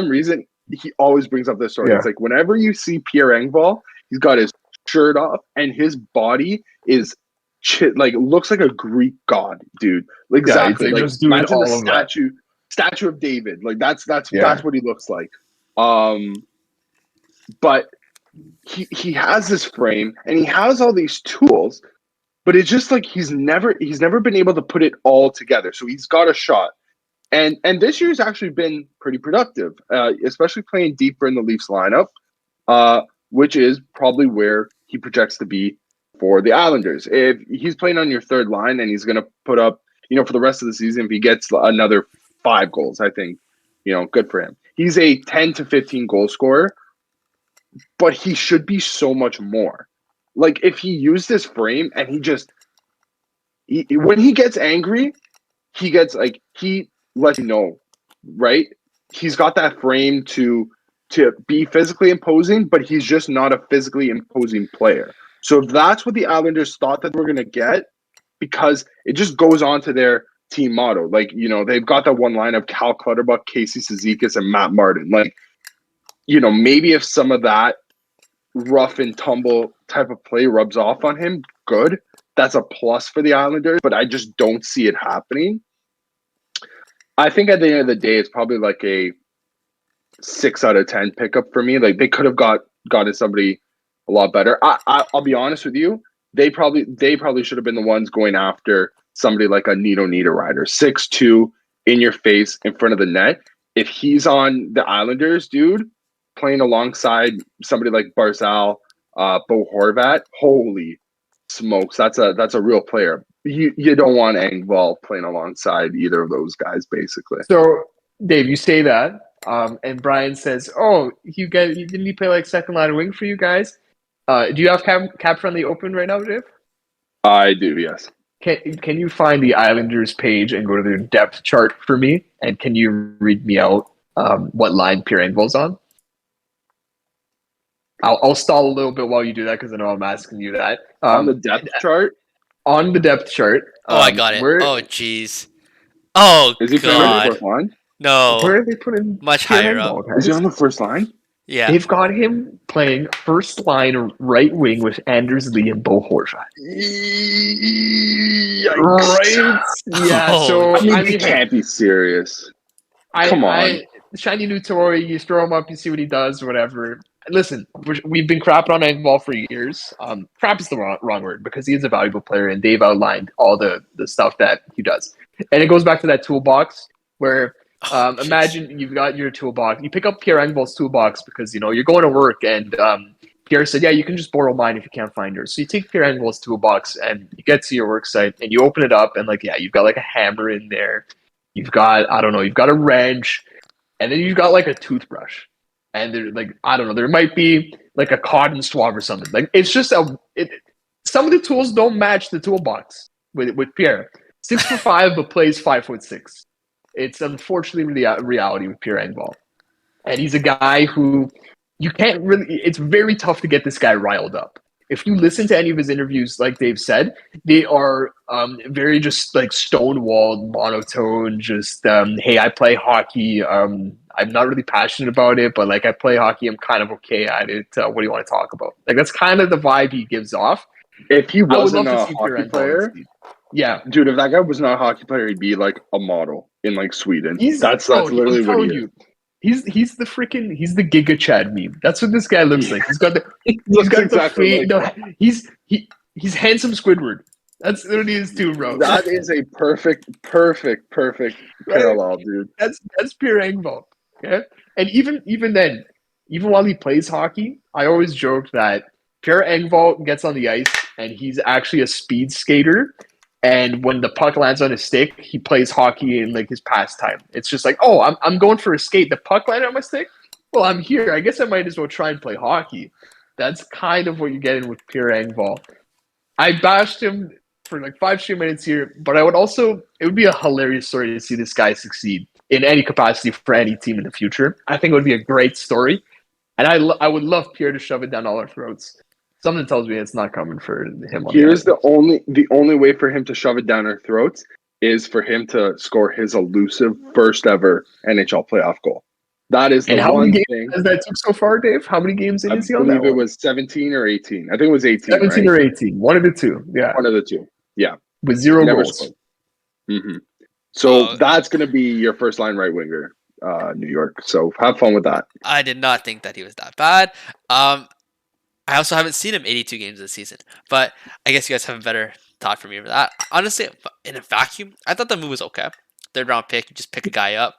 reason, he always brings up this story. Yeah. It's like whenever you see Pierre Engvall, he's got his shirt off and his body is like looks like a Greek god, dude. Exactly. He's Like just doing imagine the all of that. statue of David. Like that's Yeah. what he looks like. But he has this frame and he has all these tools, but it's just like he's never been able to put it all together. So he's got a shot. And this year's actually been pretty productive, especially playing deeper in the Leafs lineup, which is probably where he projects to be for the Islanders. If he's playing on your third line and he's going to put up, for the rest of the season, if he gets another 5 goals, I think, good for him. He's a 10 to 15 goal scorer, but he should be so much more. Like if he used his frame and when he gets angry, he lets you know, right? He's got that frame to be physically imposing, but he's just not a physically imposing player. So if that's what the Islanders thought that we're going to get, because it just goes on to their team motto. Like, they've got that one line of Cal Clutterbuck, Casey Cizikas, and Matt Martin. Like, maybe if some of that rough and tumble type of play rubs off on him, good. That's a plus for the Islanders, but I just don't see it happening. I think at the end of the day, it's probably like a 6 out of 10 pickup for me. Like, they could have gotten somebody a lot better. I'll be honest with you. They probably should have been the ones going after somebody like a Nito Niederreiter, 6'2", in your face, in front of the net. If he's on the Islanders, dude, playing alongside somebody like Barzal, Bo Horvat, holy smokes, that's a real player. You don't want Engvall playing alongside either of those guys, basically. So, Dave, you say that, and Brian says, "Oh, didn't he play like second line wing for you guys? Do you have cap friendly open right now, Dave? I do, yes. Can you find the Islanders page and go to their depth chart for me? And can you read me out what line Pierre Engvall's on? I'll stall a little bit while you do that because I know I'm asking you that. On the depth chart? On the depth chart. I got it. Oh, jeez. Oh, is he playing on the first line? No. Where are they putting much higher up? Is he on the first line? Yeah. They've got him playing first line right wing with Anders Lee and Bo Horvat. Right? Yeah, so he can't be serious. Come on. Shiny new toy, you throw him up, you see what he does, whatever. Listen, we've been crapping on Engvall for years. Crap is the wrong word because he is a valuable player, and Dave outlined all the stuff that he does. And it goes back to that toolbox where imagine you've got your toolbox. You pick up Pierre Engvall's toolbox because, you're going to work, and Pierre said, yeah, you can just borrow mine if you can't find yours. So you take Pierre Engvall's toolbox, and you get to your work site, and you open it up, and you've got like a hammer in there. You've got, you've got a wrench, and then you've got like a toothbrush. And there might be like a cotton swab or something. Like, it's just some of the tools don't match the toolbox with Pierre. 6'5", but plays 5'6". It's unfortunately reality with Pierre Engvall. And he's a guy who you can't really, it's very tough to get this guy riled up. If you listen to any of his interviews, like Dave said, they are very just like stonewalled, monotone, just, hey, I play hockey. I'm not really passionate about it, but like I play hockey, I'm kind of okay at it. What do you want to talk about? Like, that's kind of the vibe he gives off. If he wasn't a hockey player, yeah, dude, if that guy was not a hockey player, he'd be like a model in like Sweden. That's literally what he is. He's the Giga Chad meme. That's what this guy looks like. He's got the fade. No, he's handsome Squidward. That's what he is too, bro. That is a perfect parallel, dude. That's Pierre Engvall. Okay, and even then, even while he plays hockey, I always joke that Pierre Engvall gets on the ice and he's actually a speed skater. And when the puck lands on his stick, he plays hockey in like his pastime. It's just like, oh, I'm going for a skate. The puck landed on my stick. Well, I'm here. I guess I might as well try and play hockey. That's kind of what you're getting with Pierre Engvall. I bashed him for like 5 straight minutes here, but it would be a hilarious story to see this guy succeed in any capacity for any team in the future. I think it would be a great story, and I would love Pierre to shove it down all our throats. Something tells me it's not coming for him. Here's the only way for him to shove it down our throats is for him to score his elusive first ever NHL playoff goal. That is the one thing. Has that took so far, Dave? How many games in is he on that? I believe it was 17 or 18. I think it was 18. 17 right? or 18. One of the two. Yeah. One of the two. Yeah. With 0 goals. Mm-hmm. So that's going to be your first line right winger, New York. So have fun with that. I did not think that he was that bad. I also haven't seen him 82 games this season, but I guess you guys have a better thought for me for that. Honestly, in a vacuum, I thought the move was okay. 3rd round pick, you just pick a guy up.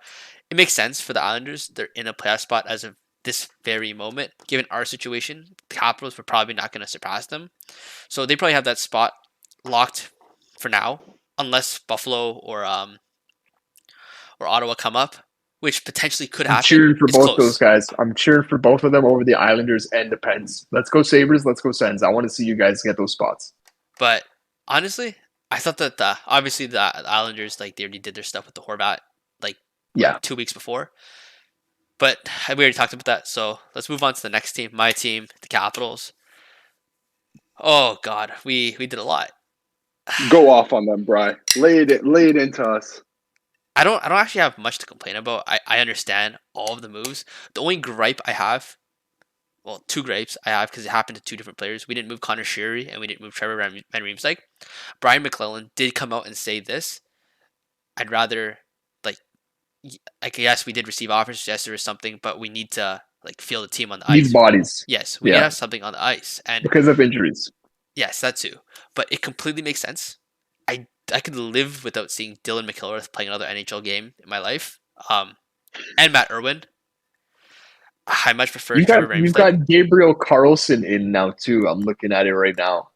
It makes sense for the Islanders. They're in a playoff spot as of this very moment. Given our situation, the Capitals were probably not going to surpass them. So they probably have that spot locked for now, unless Buffalo or Ottawa come up, which potentially could happen. I'm cheering for both those guys. I'm cheering for both of them over the Islanders and the Pens. Let's go Sabres. Let's go Sens. I want to see you guys get those spots. But honestly, I thought that obviously the Islanders, they already did their stuff with the Horvat 2 weeks before. But we already talked about that. So let's move on to the next team. My team, the Capitals. Oh God, we did a lot. Go off on them, Bry. Lay it into us. I don't actually have much to complain about. I understand all of the moves. The only gripe I have, well, two gripes I have because it happened to two different players. We didn't move Connor Sheary and we didn't move Trevor Van Riemsdyk. Brian McClellan did come out and say this. I'd rather like yes, we did receive offers. Yes, there was something, but we need to like feel the team on the Needs ice. bodies. Yes, we need to have something on the ice, and because of injuries. yes, that too. But it completely makes sense. I could live without seeing Dylan McIlrath playing another NHL game in my life. And Matt Irwin. I much prefer Trevor Van You've Riemsdyk. got Gabriel Carlson in now too. I'm looking at it right now.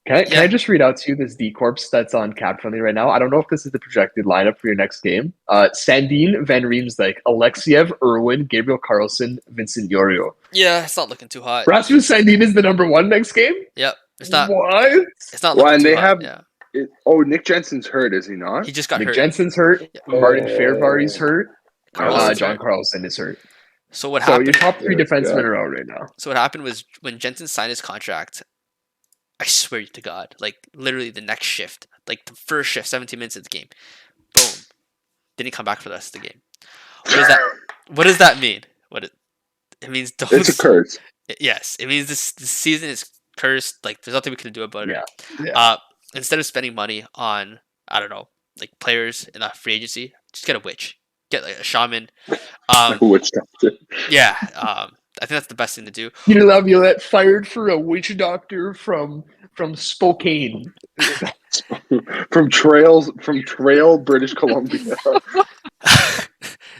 Can I just read out to you this D Corps that's on Cap Friendly right now? I don't know if this is the projected lineup for your next game. Sandin, Van Riemsdyk, Alexiev, Irwin, Gabriel Carlson, Vincent Yorio. Yeah, it's not looking too hot. Rasmus Sandin is the number one next game? Yep. It's not. What? It's not looking too hot. Yeah. Nick Jensen's hurt, is he not? He just got Nick hurt. Jensen's hurt. Yeah. Martin Fairbairn's hurt. Carlson's John hurt. Carlson is hurt. So what So happened? your top three defensemen are out right now. So what happened was when Jensen signed his contract, I swear to God, like literally the next shift, like the first shift, 17 minutes of the game, boom, didn't come back for the rest of the game. What does that? What does that mean? It means those, It's a curse. Yes, it means this season is cursed. Like there's nothing we can do about it. Yeah. Instead of spending money on I don't know, like players in a free agency, just get a witch, get like a shaman. Witch doctor. Yeah. I think that's the best thing to do. Peter Laviolette fired for a witch doctor from Spokane. from Trail, British Columbia.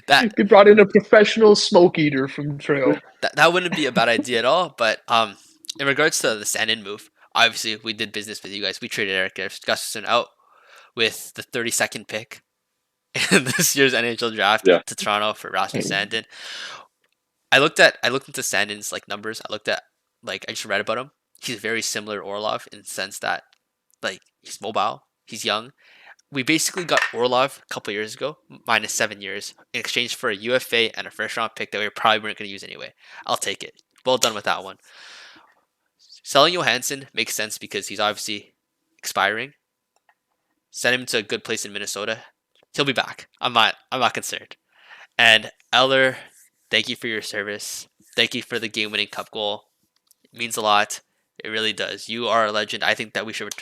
They brought in a professional smoke eater from Trail. That wouldn't be a bad idea at all. But in regards to the Sandin move, obviously we did business with you guys. We traded Eric Gustafsson out with the 32nd pick in this year's NHL draft to Toronto for Rasmus Sandin. I looked into Sandin's like numbers. I just read about him. He's very similar to Orlov in the sense that like he's mobile, he's young. We basically got Orlov a couple years ago, minus 7 years, in exchange for a UFA and a first round pick that we probably weren't going to use anyway. I'll take it. Well done with that one. Selling Johansson makes sense because he's obviously expiring. Send him to a good place in Minnesota. He'll be back. I'm not concerned. And Eller, thank you for your service. Thank you for the game-winning cup goal. It means a lot. It really does. You are a legend. I think that we should.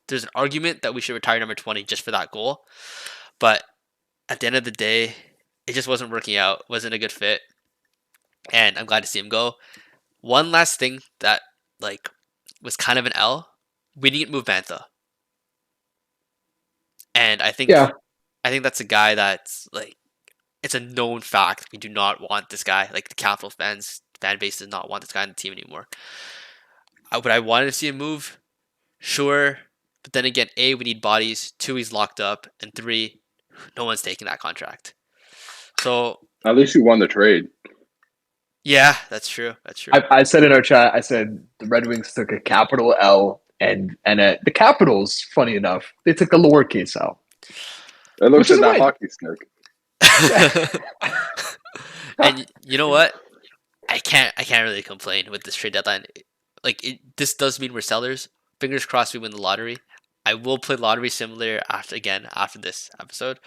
There's an argument that we should retire number 20 just for that goal. But at the end of the day, it just wasn't working out. Wasn't a good fit. And I'm glad to see him go. One last thing that like was kind of an L. We didn't move Bantha. And I think that's a guy that's like, it's a known fact. We do not want this guy. Like the Capital fan base does not want this guy on the team anymore. Would I wanted to see him move? Sure. But then again, A, we need bodies. 2, he's locked up. And 3, no one's taking that contract. So at least you won the trade. Yeah, that's true. I said in our chat, I said the Red Wings took a capital L and the Capitals, funny enough, they took a lowercase L. It looks like that hockey stick. And you know what? I can't really complain with this trade deadline. Like this does mean we're sellers. Fingers crossed we win the lottery. I will play lottery simulator after this episode.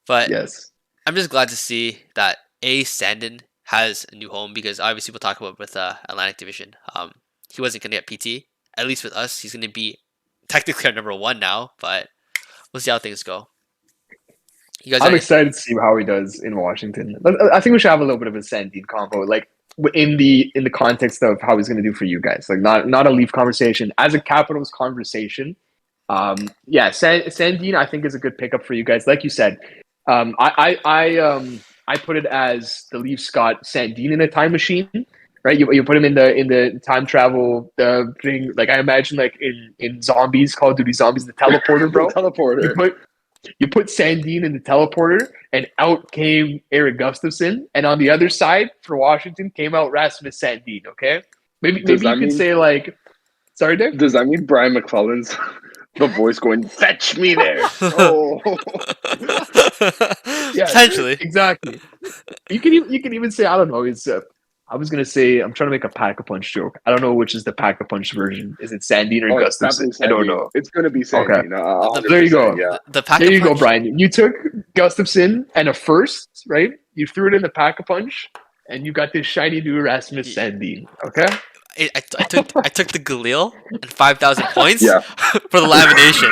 But yes, I'm just glad to see that Sandin has a new home because obviously we'll talk about with Atlantic Division. He wasn't going to get PT. At least with us, he's going to be technically our number 1 now. But we'll see how things go. I'm excited to see how he does in Washington. I think we should have a little bit of a Sandin combo, like in the context of how he's going to do for you guys. Like not a Leaf conversation, as a Capitals conversation. Sandin I think is a good pickup for you guys. Like you said, I put it as the Leafs got Sandin in a time machine, right? You put him in the time travel thing. Like I imagine, like in Zombies, Call of Duty Zombies, the teleporter, bro. Teleporter. You put Sandin in the teleporter, and out came Eric Gustafsson. And on the other side, for Washington, came out Rasmus Sandin, okay? Maybe you could say, like... Sorry, Dick? Does that mean Brian McClellan's the voice going, fetch me there? Oh. Yeah, potentially. Exactly. You can even say, I don't know, he's... I was gonna say I'm trying to make a Pack-a-Punch joke. I don't know which is the Pack-a-Punch version. Is it Sandine or Oh, it's Gustafson? definitely I don't Sandy. know. It's going to be Okay, Sandy. The, there you 100%. go. Yeah. the pack There you go, punch. Brian. You took Gustafson and a first, right? You threw it in the Pack-a-Punch, and you got this shiny new Erasmus Sandine. Okay. I took the Galil and 5,000 points Yeah. for the lamination.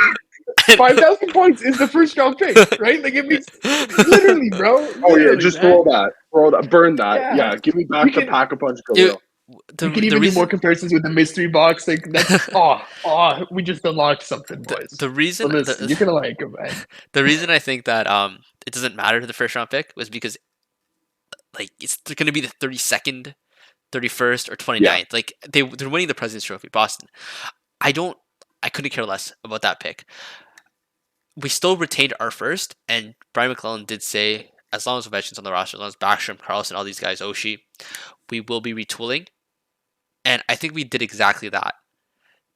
5,000 points is the first round pick, right? Like it makes literally, bro. Oh, yeah. Literally, Just man. throw that, burn that. Yeah. Yeah. Give me back We the can Pack-a-Punch It- Galil. we can the even do more reason comparisons with the mystery box. Like that's we just unlocked something, boys. the So reason listen, you're gonna like it, man. the reason I think that it doesn't matter to the first round pick was because like it's going to be the 32nd, 31st, or 29th. Yeah. Like they're winning the President's Trophy, Boston. I couldn't care less about that pick. We still retained our first, and Brian McClellan did say, as long as Ovechkin's on the roster, as long as Backstrom, Carlson, all these guys, Oshie, we will be retooling. And I think we did exactly that.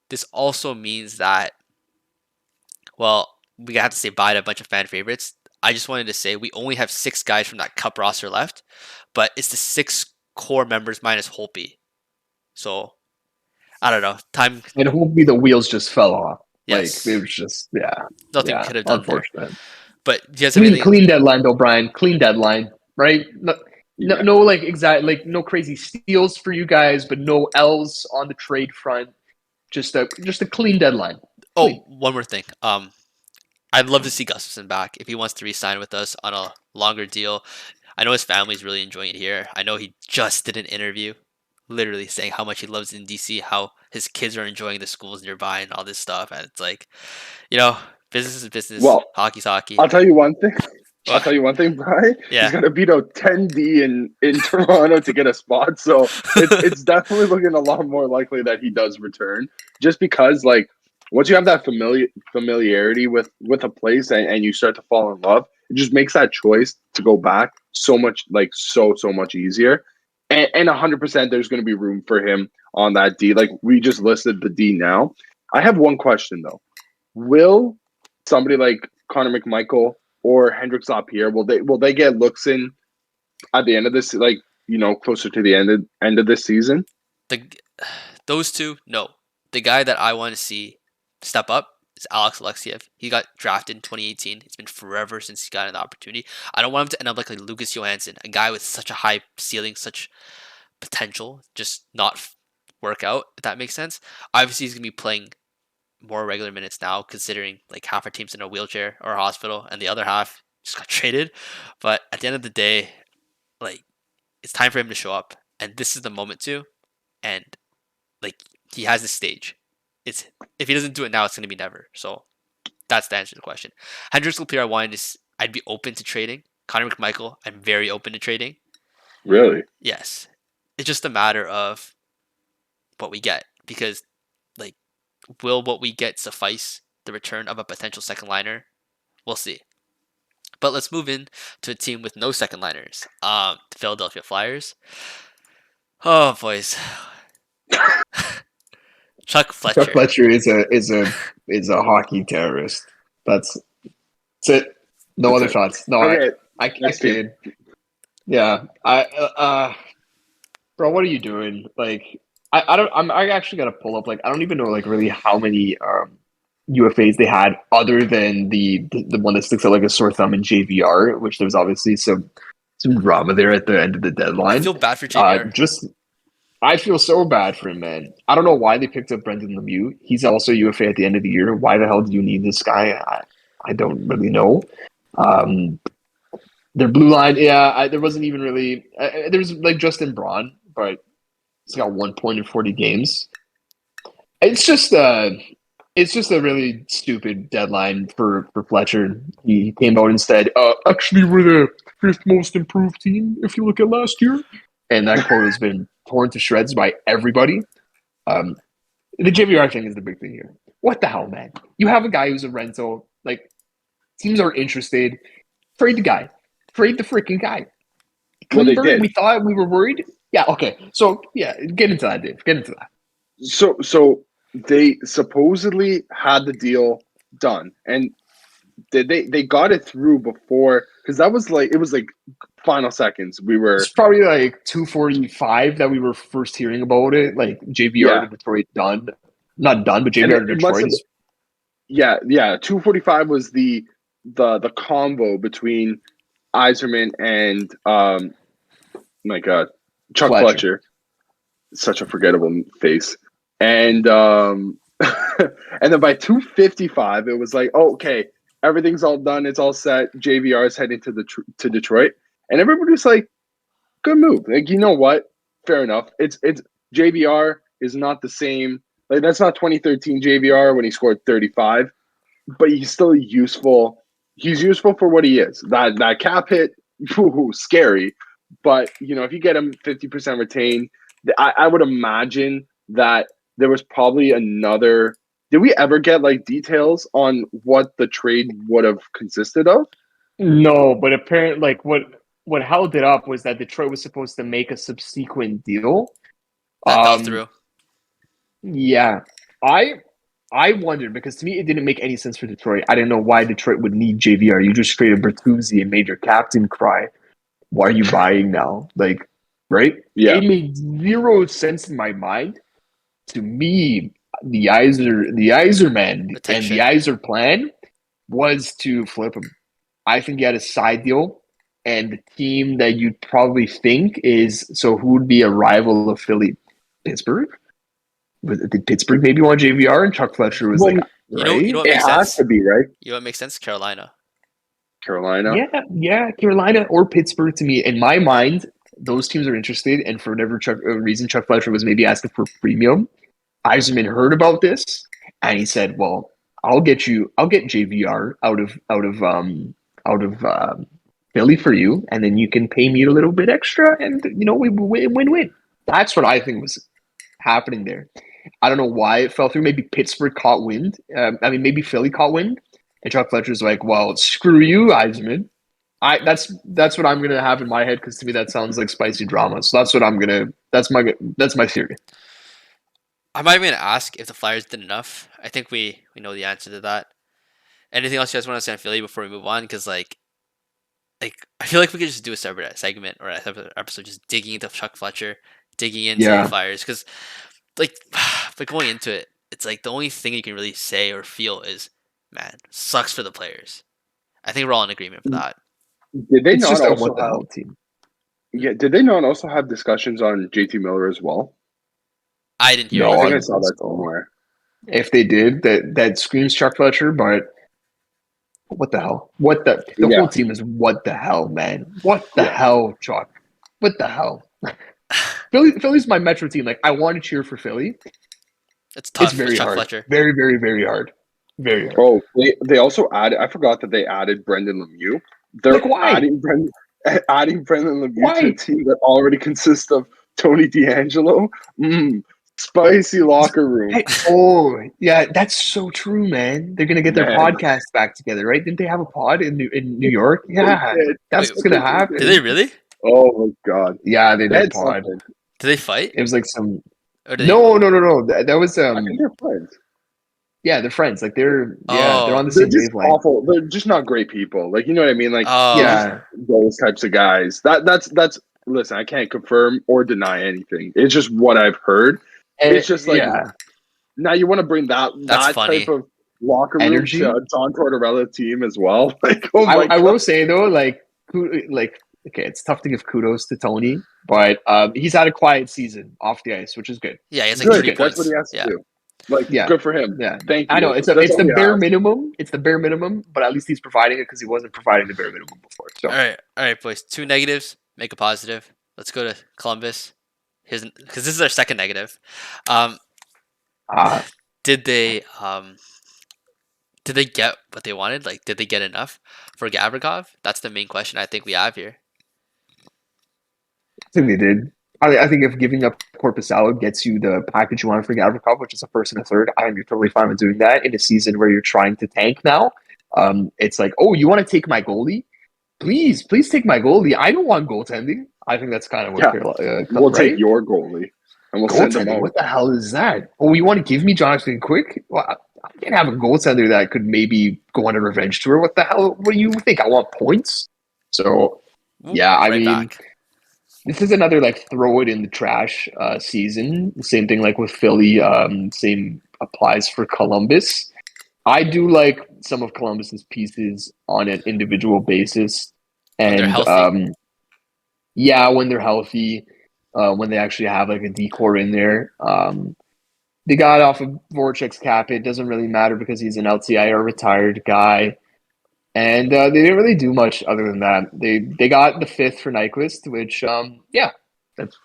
This also means that, well, we have to say bye to a bunch of fan favorites. I just wanted to say we only have 6 guys from that Cup roster left, but it's the 6 core members minus Holtby. So, I don't know. Time. And hopefully the wheels just fell off. Yes. Like it was just Nothing yeah, could have done there. unfortunate. But do you guys have anything? Clean deadline though, Brian. Clean deadline, right? Yeah. No, like exact, like no crazy steals for you guys, but no L's on the trade front. Just a clean deadline. Oh, Clean. one more thing. I'd love to see Gustafson back if he wants to re-sign with us on a longer deal. I know his family's really enjoying it here. I know he just did an interview, literally saying how much he loves it in DC, how his kids are enjoying the schools nearby and all this stuff. And it's like, business is business. Well, Hockey's hockey. I'll tell you one thing. Brian. Yeah. He's got to beat out 10D in Toronto to get a spot. So it's definitely looking a lot more likely that he does return. Just because, like, once you have that familiarity with a place and you start to fall in love, it just makes that choice to go back so much, like, so much easier. And 100% there's going to be room for him on that D. Like, we just listed the D now. I have one question, though. Will somebody like Connor McMichael or Hendrix Lapierre, will they get looks in at the end of this, like, closer to the end of this season? Those two, no. The guy that I want to see step up is Alex Alexiev. He got drafted in 2018. It's been forever since he got an opportunity. I don't want him to end up like Lucas Johansson, a guy with such a high ceiling, such potential, just not work out, if that makes sense. Obviously, he's going to be playing more regular minutes now, considering like half our team's in a wheelchair or a hospital and the other half just got traded. But at the end of the day, like, it's time for him to show up, and this is the moment to. And like, he has the stage. It's if he doesn't do it now, it's gonna be never. So that's the answer to the question. Hendrix Lapierre, I'd be open to trading. Connor McMichael, I'm very open to trading. Really? Yes, it's just a matter of what we get, because like, will what we get suffice the return of a potential second liner? We'll see. But let's move in to a team with no second liners. The Philadelphia Flyers. Oh, boys. Chuck Fletcher. Chuck Fletcher is a hockey terrorist. That's it. No other thoughts. No, Okay, I next team. kid. Yeah, bro, what are you doing? Like, I actually got to pull up. Like, I don't even know like really how many UFAs they had other than the one that sticks out like a sore thumb in JVR, which there's obviously some drama there at the end of the deadline. I feel bad for JVR. I feel so bad for him, man. I don't know why they picked up Brendan Lemieux. He's also UFA at the end of the year. Why the hell do you need this guy? I don't really know. Their blue line, there wasn't even really. There was like Justin Braun, but he's got 1 point in 40 games. It's just a really stupid deadline for Fletcher. He came out and said, actually, we're the 5th most improved team if you look at last year. And that quote has been torn to shreds by everybody. The JVR thing is the big thing here. What the hell, man? You have a guy who's a rental. Like, teams are interested. Trade the guy. Trade the freaking guy. Well, they Klingberg, did. we thought we were worried. Yeah, okay. So, yeah, get into that, Dave. Get into that. So they supposedly had the deal done, and did they got it through before? Because that was like it was like final seconds. We were It's probably like 2:45 that we were first hearing about it. Like JVR yeah, to Detroit done, not done, but and JVR to it must Detroit have is yeah. 2:45 was the combo between Iserman and my God, Chuck Fletcher. Fletcher. Such a forgettable face. And and then by 2:55, it was like, oh, okay, everything's all done, it's all set. JVR is heading to Detroit, and everybody was like, good move. Like, you know what? Fair enough. It's JVR is not the same. Like, that's not 2013 JVR when he scored 35, but he's still useful. He's useful for what he is. That cap hit, scary. But if you get him 50% retained, I would imagine that there was probably another. Did we ever get like details on what the trade would have consisted of? No, but apparently, like what held it up was that Detroit was supposed to make a subsequent deal. That fell through. Yeah, I I wondered because to me it didn't make any sense for Detroit. I didn't know why Detroit would need JVR. You just traded Bertuzzi and made your captain cry. Why are you buying now? Like, right? Yeah. It made zero sense in my mind. To me, the Iserman and the Iser plan was to flip him. I think he had a side deal, and the team that you'd probably think is so who would be a rival of Philly? Pittsburgh? Did Pittsburgh maybe want JVR? And Chuck Fletcher was like, right? You know what It makes has sense? to be, right? You know what makes sense? Carolina. Yeah, Carolina or Pittsburgh to me. In my mind, those teams are interested, and for whatever reason, Chuck Fletcher was maybe asking for premium. Eisenman heard about this, and he said, "Well, I'll get JVR out of Philly for you, and then you can pay me a little bit extra, and we win-win." That's what I think was happening there. I don't know why it fell through. Maybe Pittsburgh caught wind. Maybe Philly caught wind, and Chuck Fletcher's like, "Well, screw you, Eisenman." That's what I'm gonna have in my head because to me that sounds like spicy drama. So that's what I'm gonna. That's my theory. I'm not even gonna ask if the Flyers did enough. I think we know the answer to that. Anything else you guys want to say on Philly before we move on? Because like I feel like we could just do a separate segment or a separate episode just digging into Chuck Fletcher, digging into the Flyers. Because like, but going into it, it's like the only thing you can really say or feel is, man, sucks for the players. I think we're all in agreement for that. Did they it's not just also what the hell team? Yeah, did they not also have discussions on JT Miller as well? I didn't hear. I think No, I saw that somewhere. If they did, that screams Chuck Fletcher, but what the hell? The whole team is what the hell, man? What the hell, Chuck? What the hell? Philly's my Metro team. Like I want to cheer for Philly. It's tough. It's very Chuck hard. Fletcher. Very, very, very hard. Very hard. Oh, they also added. I forgot that they added Brendan Lemieux. They're adding Brendan Lemieux to a team that already consists of Tony DeAngelo. Spicy locker room. Hey, yeah, that's so true, man. They're gonna get their podcast back together, right? Didn't they have a pod in New York? Yeah, that's what's gonna happen. Did they really? Oh my god! Yeah, they did pod. Did they fight? It was like some. No. That was I think they're friends. Yeah, they're friends. Like they're on the same wavelength. Awful. They're just not great people. Like you know what I mean? Like those types of guys. That's. Listen, I can't confirm or deny anything. It's just what I've heard. It's just like now you want to bring that type of locker room energy to a John Tortorella team as well. Like oh my God. I will say though, like okay, it's tough to give kudos to Tony, but he's had a quiet season off the ice, which is good. Yeah, he's like 3 points. That's what he has to do. Like, good for him. Yeah, thank you. I know it's the bare minimum. It's the bare minimum, but at least he's providing it because he wasn't providing the bare minimum before. So all right, boys. 2 negatives, make a positive. Let's go to Columbus. Because this is our second negative. Did they get what they wanted? Like, did they get enough for Gavrikov? That's the main question I think we have here. I think they did. I think if giving up Korpisalo gets you the package you want for Gavrikov, which is a first and a third, I think you're totally fine with doing that in a season where you're trying to tank now. It's like, oh, you want to take my goalie? Please take my goalie. I don't want goaltending. I think that's kind of what we'll take your goalie and we'll send him out. What the hell is that? Oh, you want to give me Jonathan Quick? Well, can't have a goaltender that could maybe go on a revenge tour. What the hell? What do you think? I want points. So yeah, I right mean, back. this is another like throw it in the trash season. Same thing like with Philly. Same applies for Columbus. I do like some of Columbus's pieces on an individual basis, When they're and healthy. yeah, when they're healthy, when they actually have like a decor in there. They got off of Voracek's cap. It doesn't really matter because he's an LTIR retired guy. And they didn't really do much other than that. They got the fifth for Nyquist, which yeah, that's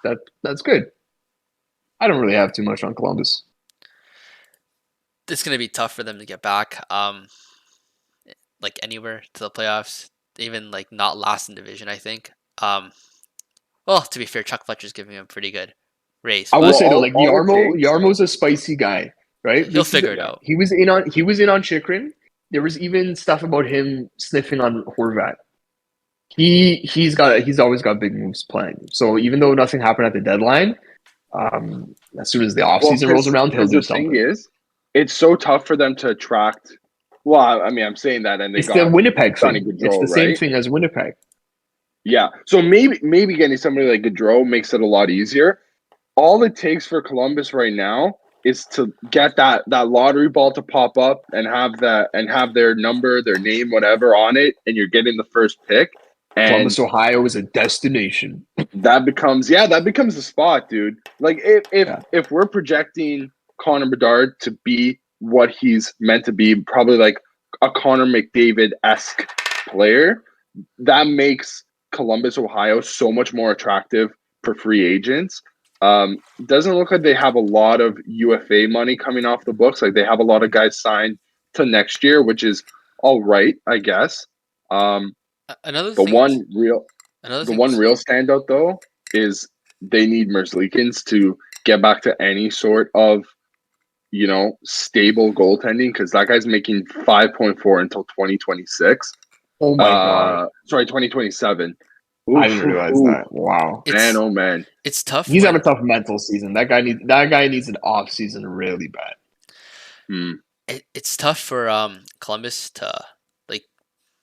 good. I don't really have too much on Columbus. It's gonna be tough for them to get back. Like anywhere to the playoffs, even like not last in division. I think. Well, to be fair, Chuck Fletcher's giving him a pretty good race, I will but say though, like All it takes. Yarmo's a spicy guy, right? he'll figure it out. He was in on Chikrin. There was even stuff about him sniffing on Horvat. He's always got big moves planned. So even though nothing happened at the deadline, as soon as the Well, offseason rolls around, he'll do the thing something. is, it's so tough for them to attract. Well, I mean, I'm saying that, and they It's the got Winnipeg Johnny thing. It's Gaudreau, the same right? thing as Winnipeg. Yeah. So maybe getting somebody like Gaudreau makes it a lot easier. All it takes for Columbus right now is to get that lottery ball to pop up and have their number, their name, whatever on it, and you're getting the first pick. And Columbus, Ohio is a destination. that becomes the spot, dude. Like if we're projecting Connor Bedard to be what he's meant to be, probably like a Connor McDavid-esque player, that makes Columbus, Ohio so much more attractive for free agents. Doesn't look like they have a lot of UFA money coming off the books. Like they have a lot of guys signed to next year, which is all right, I guess. Another The thing. the one real standout though is they need Merzlikins to get back to any sort of stable goaltending because that guy's making 5.4 until 2026. Oh my god. Sorry, 2027. I didn't realize that. Wow. Man, It's oh man. it's tough He's when having a tough mental season. That guy needs an off season really bad. it's tough for Columbus to like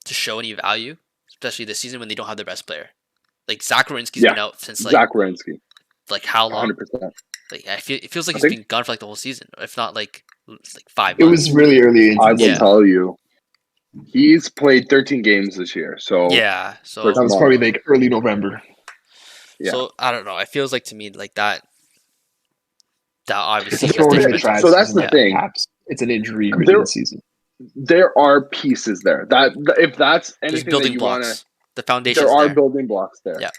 to show any value, especially this season when they don't have their best player. Like Zach Werenski's Yeah, been out since Zach Werenski, like how long? 100%. Like it feels like I he's think been gone for like the whole season, if not like 5 It was months. really early into I the will Yeah. tell you, he's played 13 games this year. So Yeah, That was probably like early November. yeah. so I don't know. It feels like to me like that It's obviously a you have throw to it in take the him into. trash So that's season. the thing. Caps. It's an injury There, ridden season. there are pieces there that if that's There's anything that building you want to. blocks. The There foundation's are there. building blocks there. Yeah.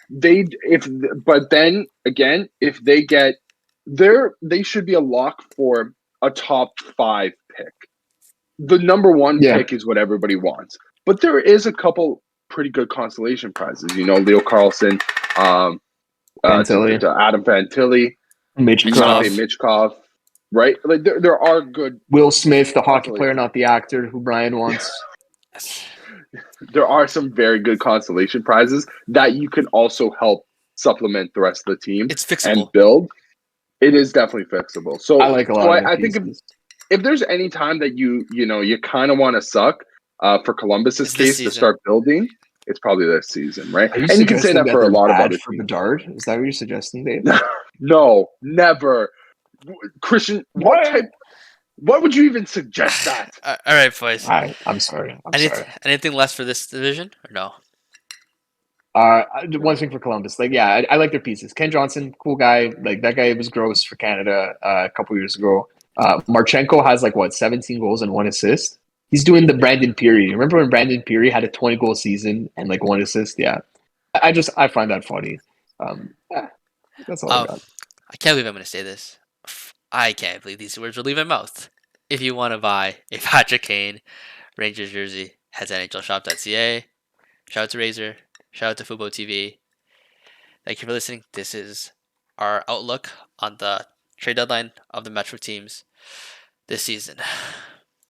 But then again, if they should be a lock for a top 5 pick. The number 1 pick is what everybody wants, but there is a couple pretty good consolation prizes. Leo Carlson, Fantilli. Adam Fantilli, Michkov. Michkov, right? Like there are good. Will Smith, the hockey player, not the actor who Brian wants. Yes. There are some very good consolation prizes that you can also help supplement the rest of the team It's fixable. and build. It is definitely fixable. So I like a lot of I think if there's any time that you kind of want to suck for Columbus's case to start building, it's probably this season, right? Are you And you can say that for a lot of other for teams. Bedard? Is that what you're suggesting, Dave? No, never. Christian, what would you even suggest that? All right, boys. I'm sorry. Anything less for this division or no? One thing for Columbus, I like their pieces. Ken Johnson, cool guy. Like that guy was gross for Canada a couple years ago. Marchenko has 17 goals and 1 assist. He's doing the Brandon Peary. Remember when Brandon Peary had a 20-goal season and 1 assist? Yeah, I find that funny. That's all I got. I can't believe I'm going to say this. I can't believe these words will leave my mouth. If you want to buy a Patrick Kane Rangers jersey, head to NHLShop.ca. Shout out to Razor. Shout out to Fubo TV. Thank you for listening. This is our outlook on the trade deadline of the Metro teams this season.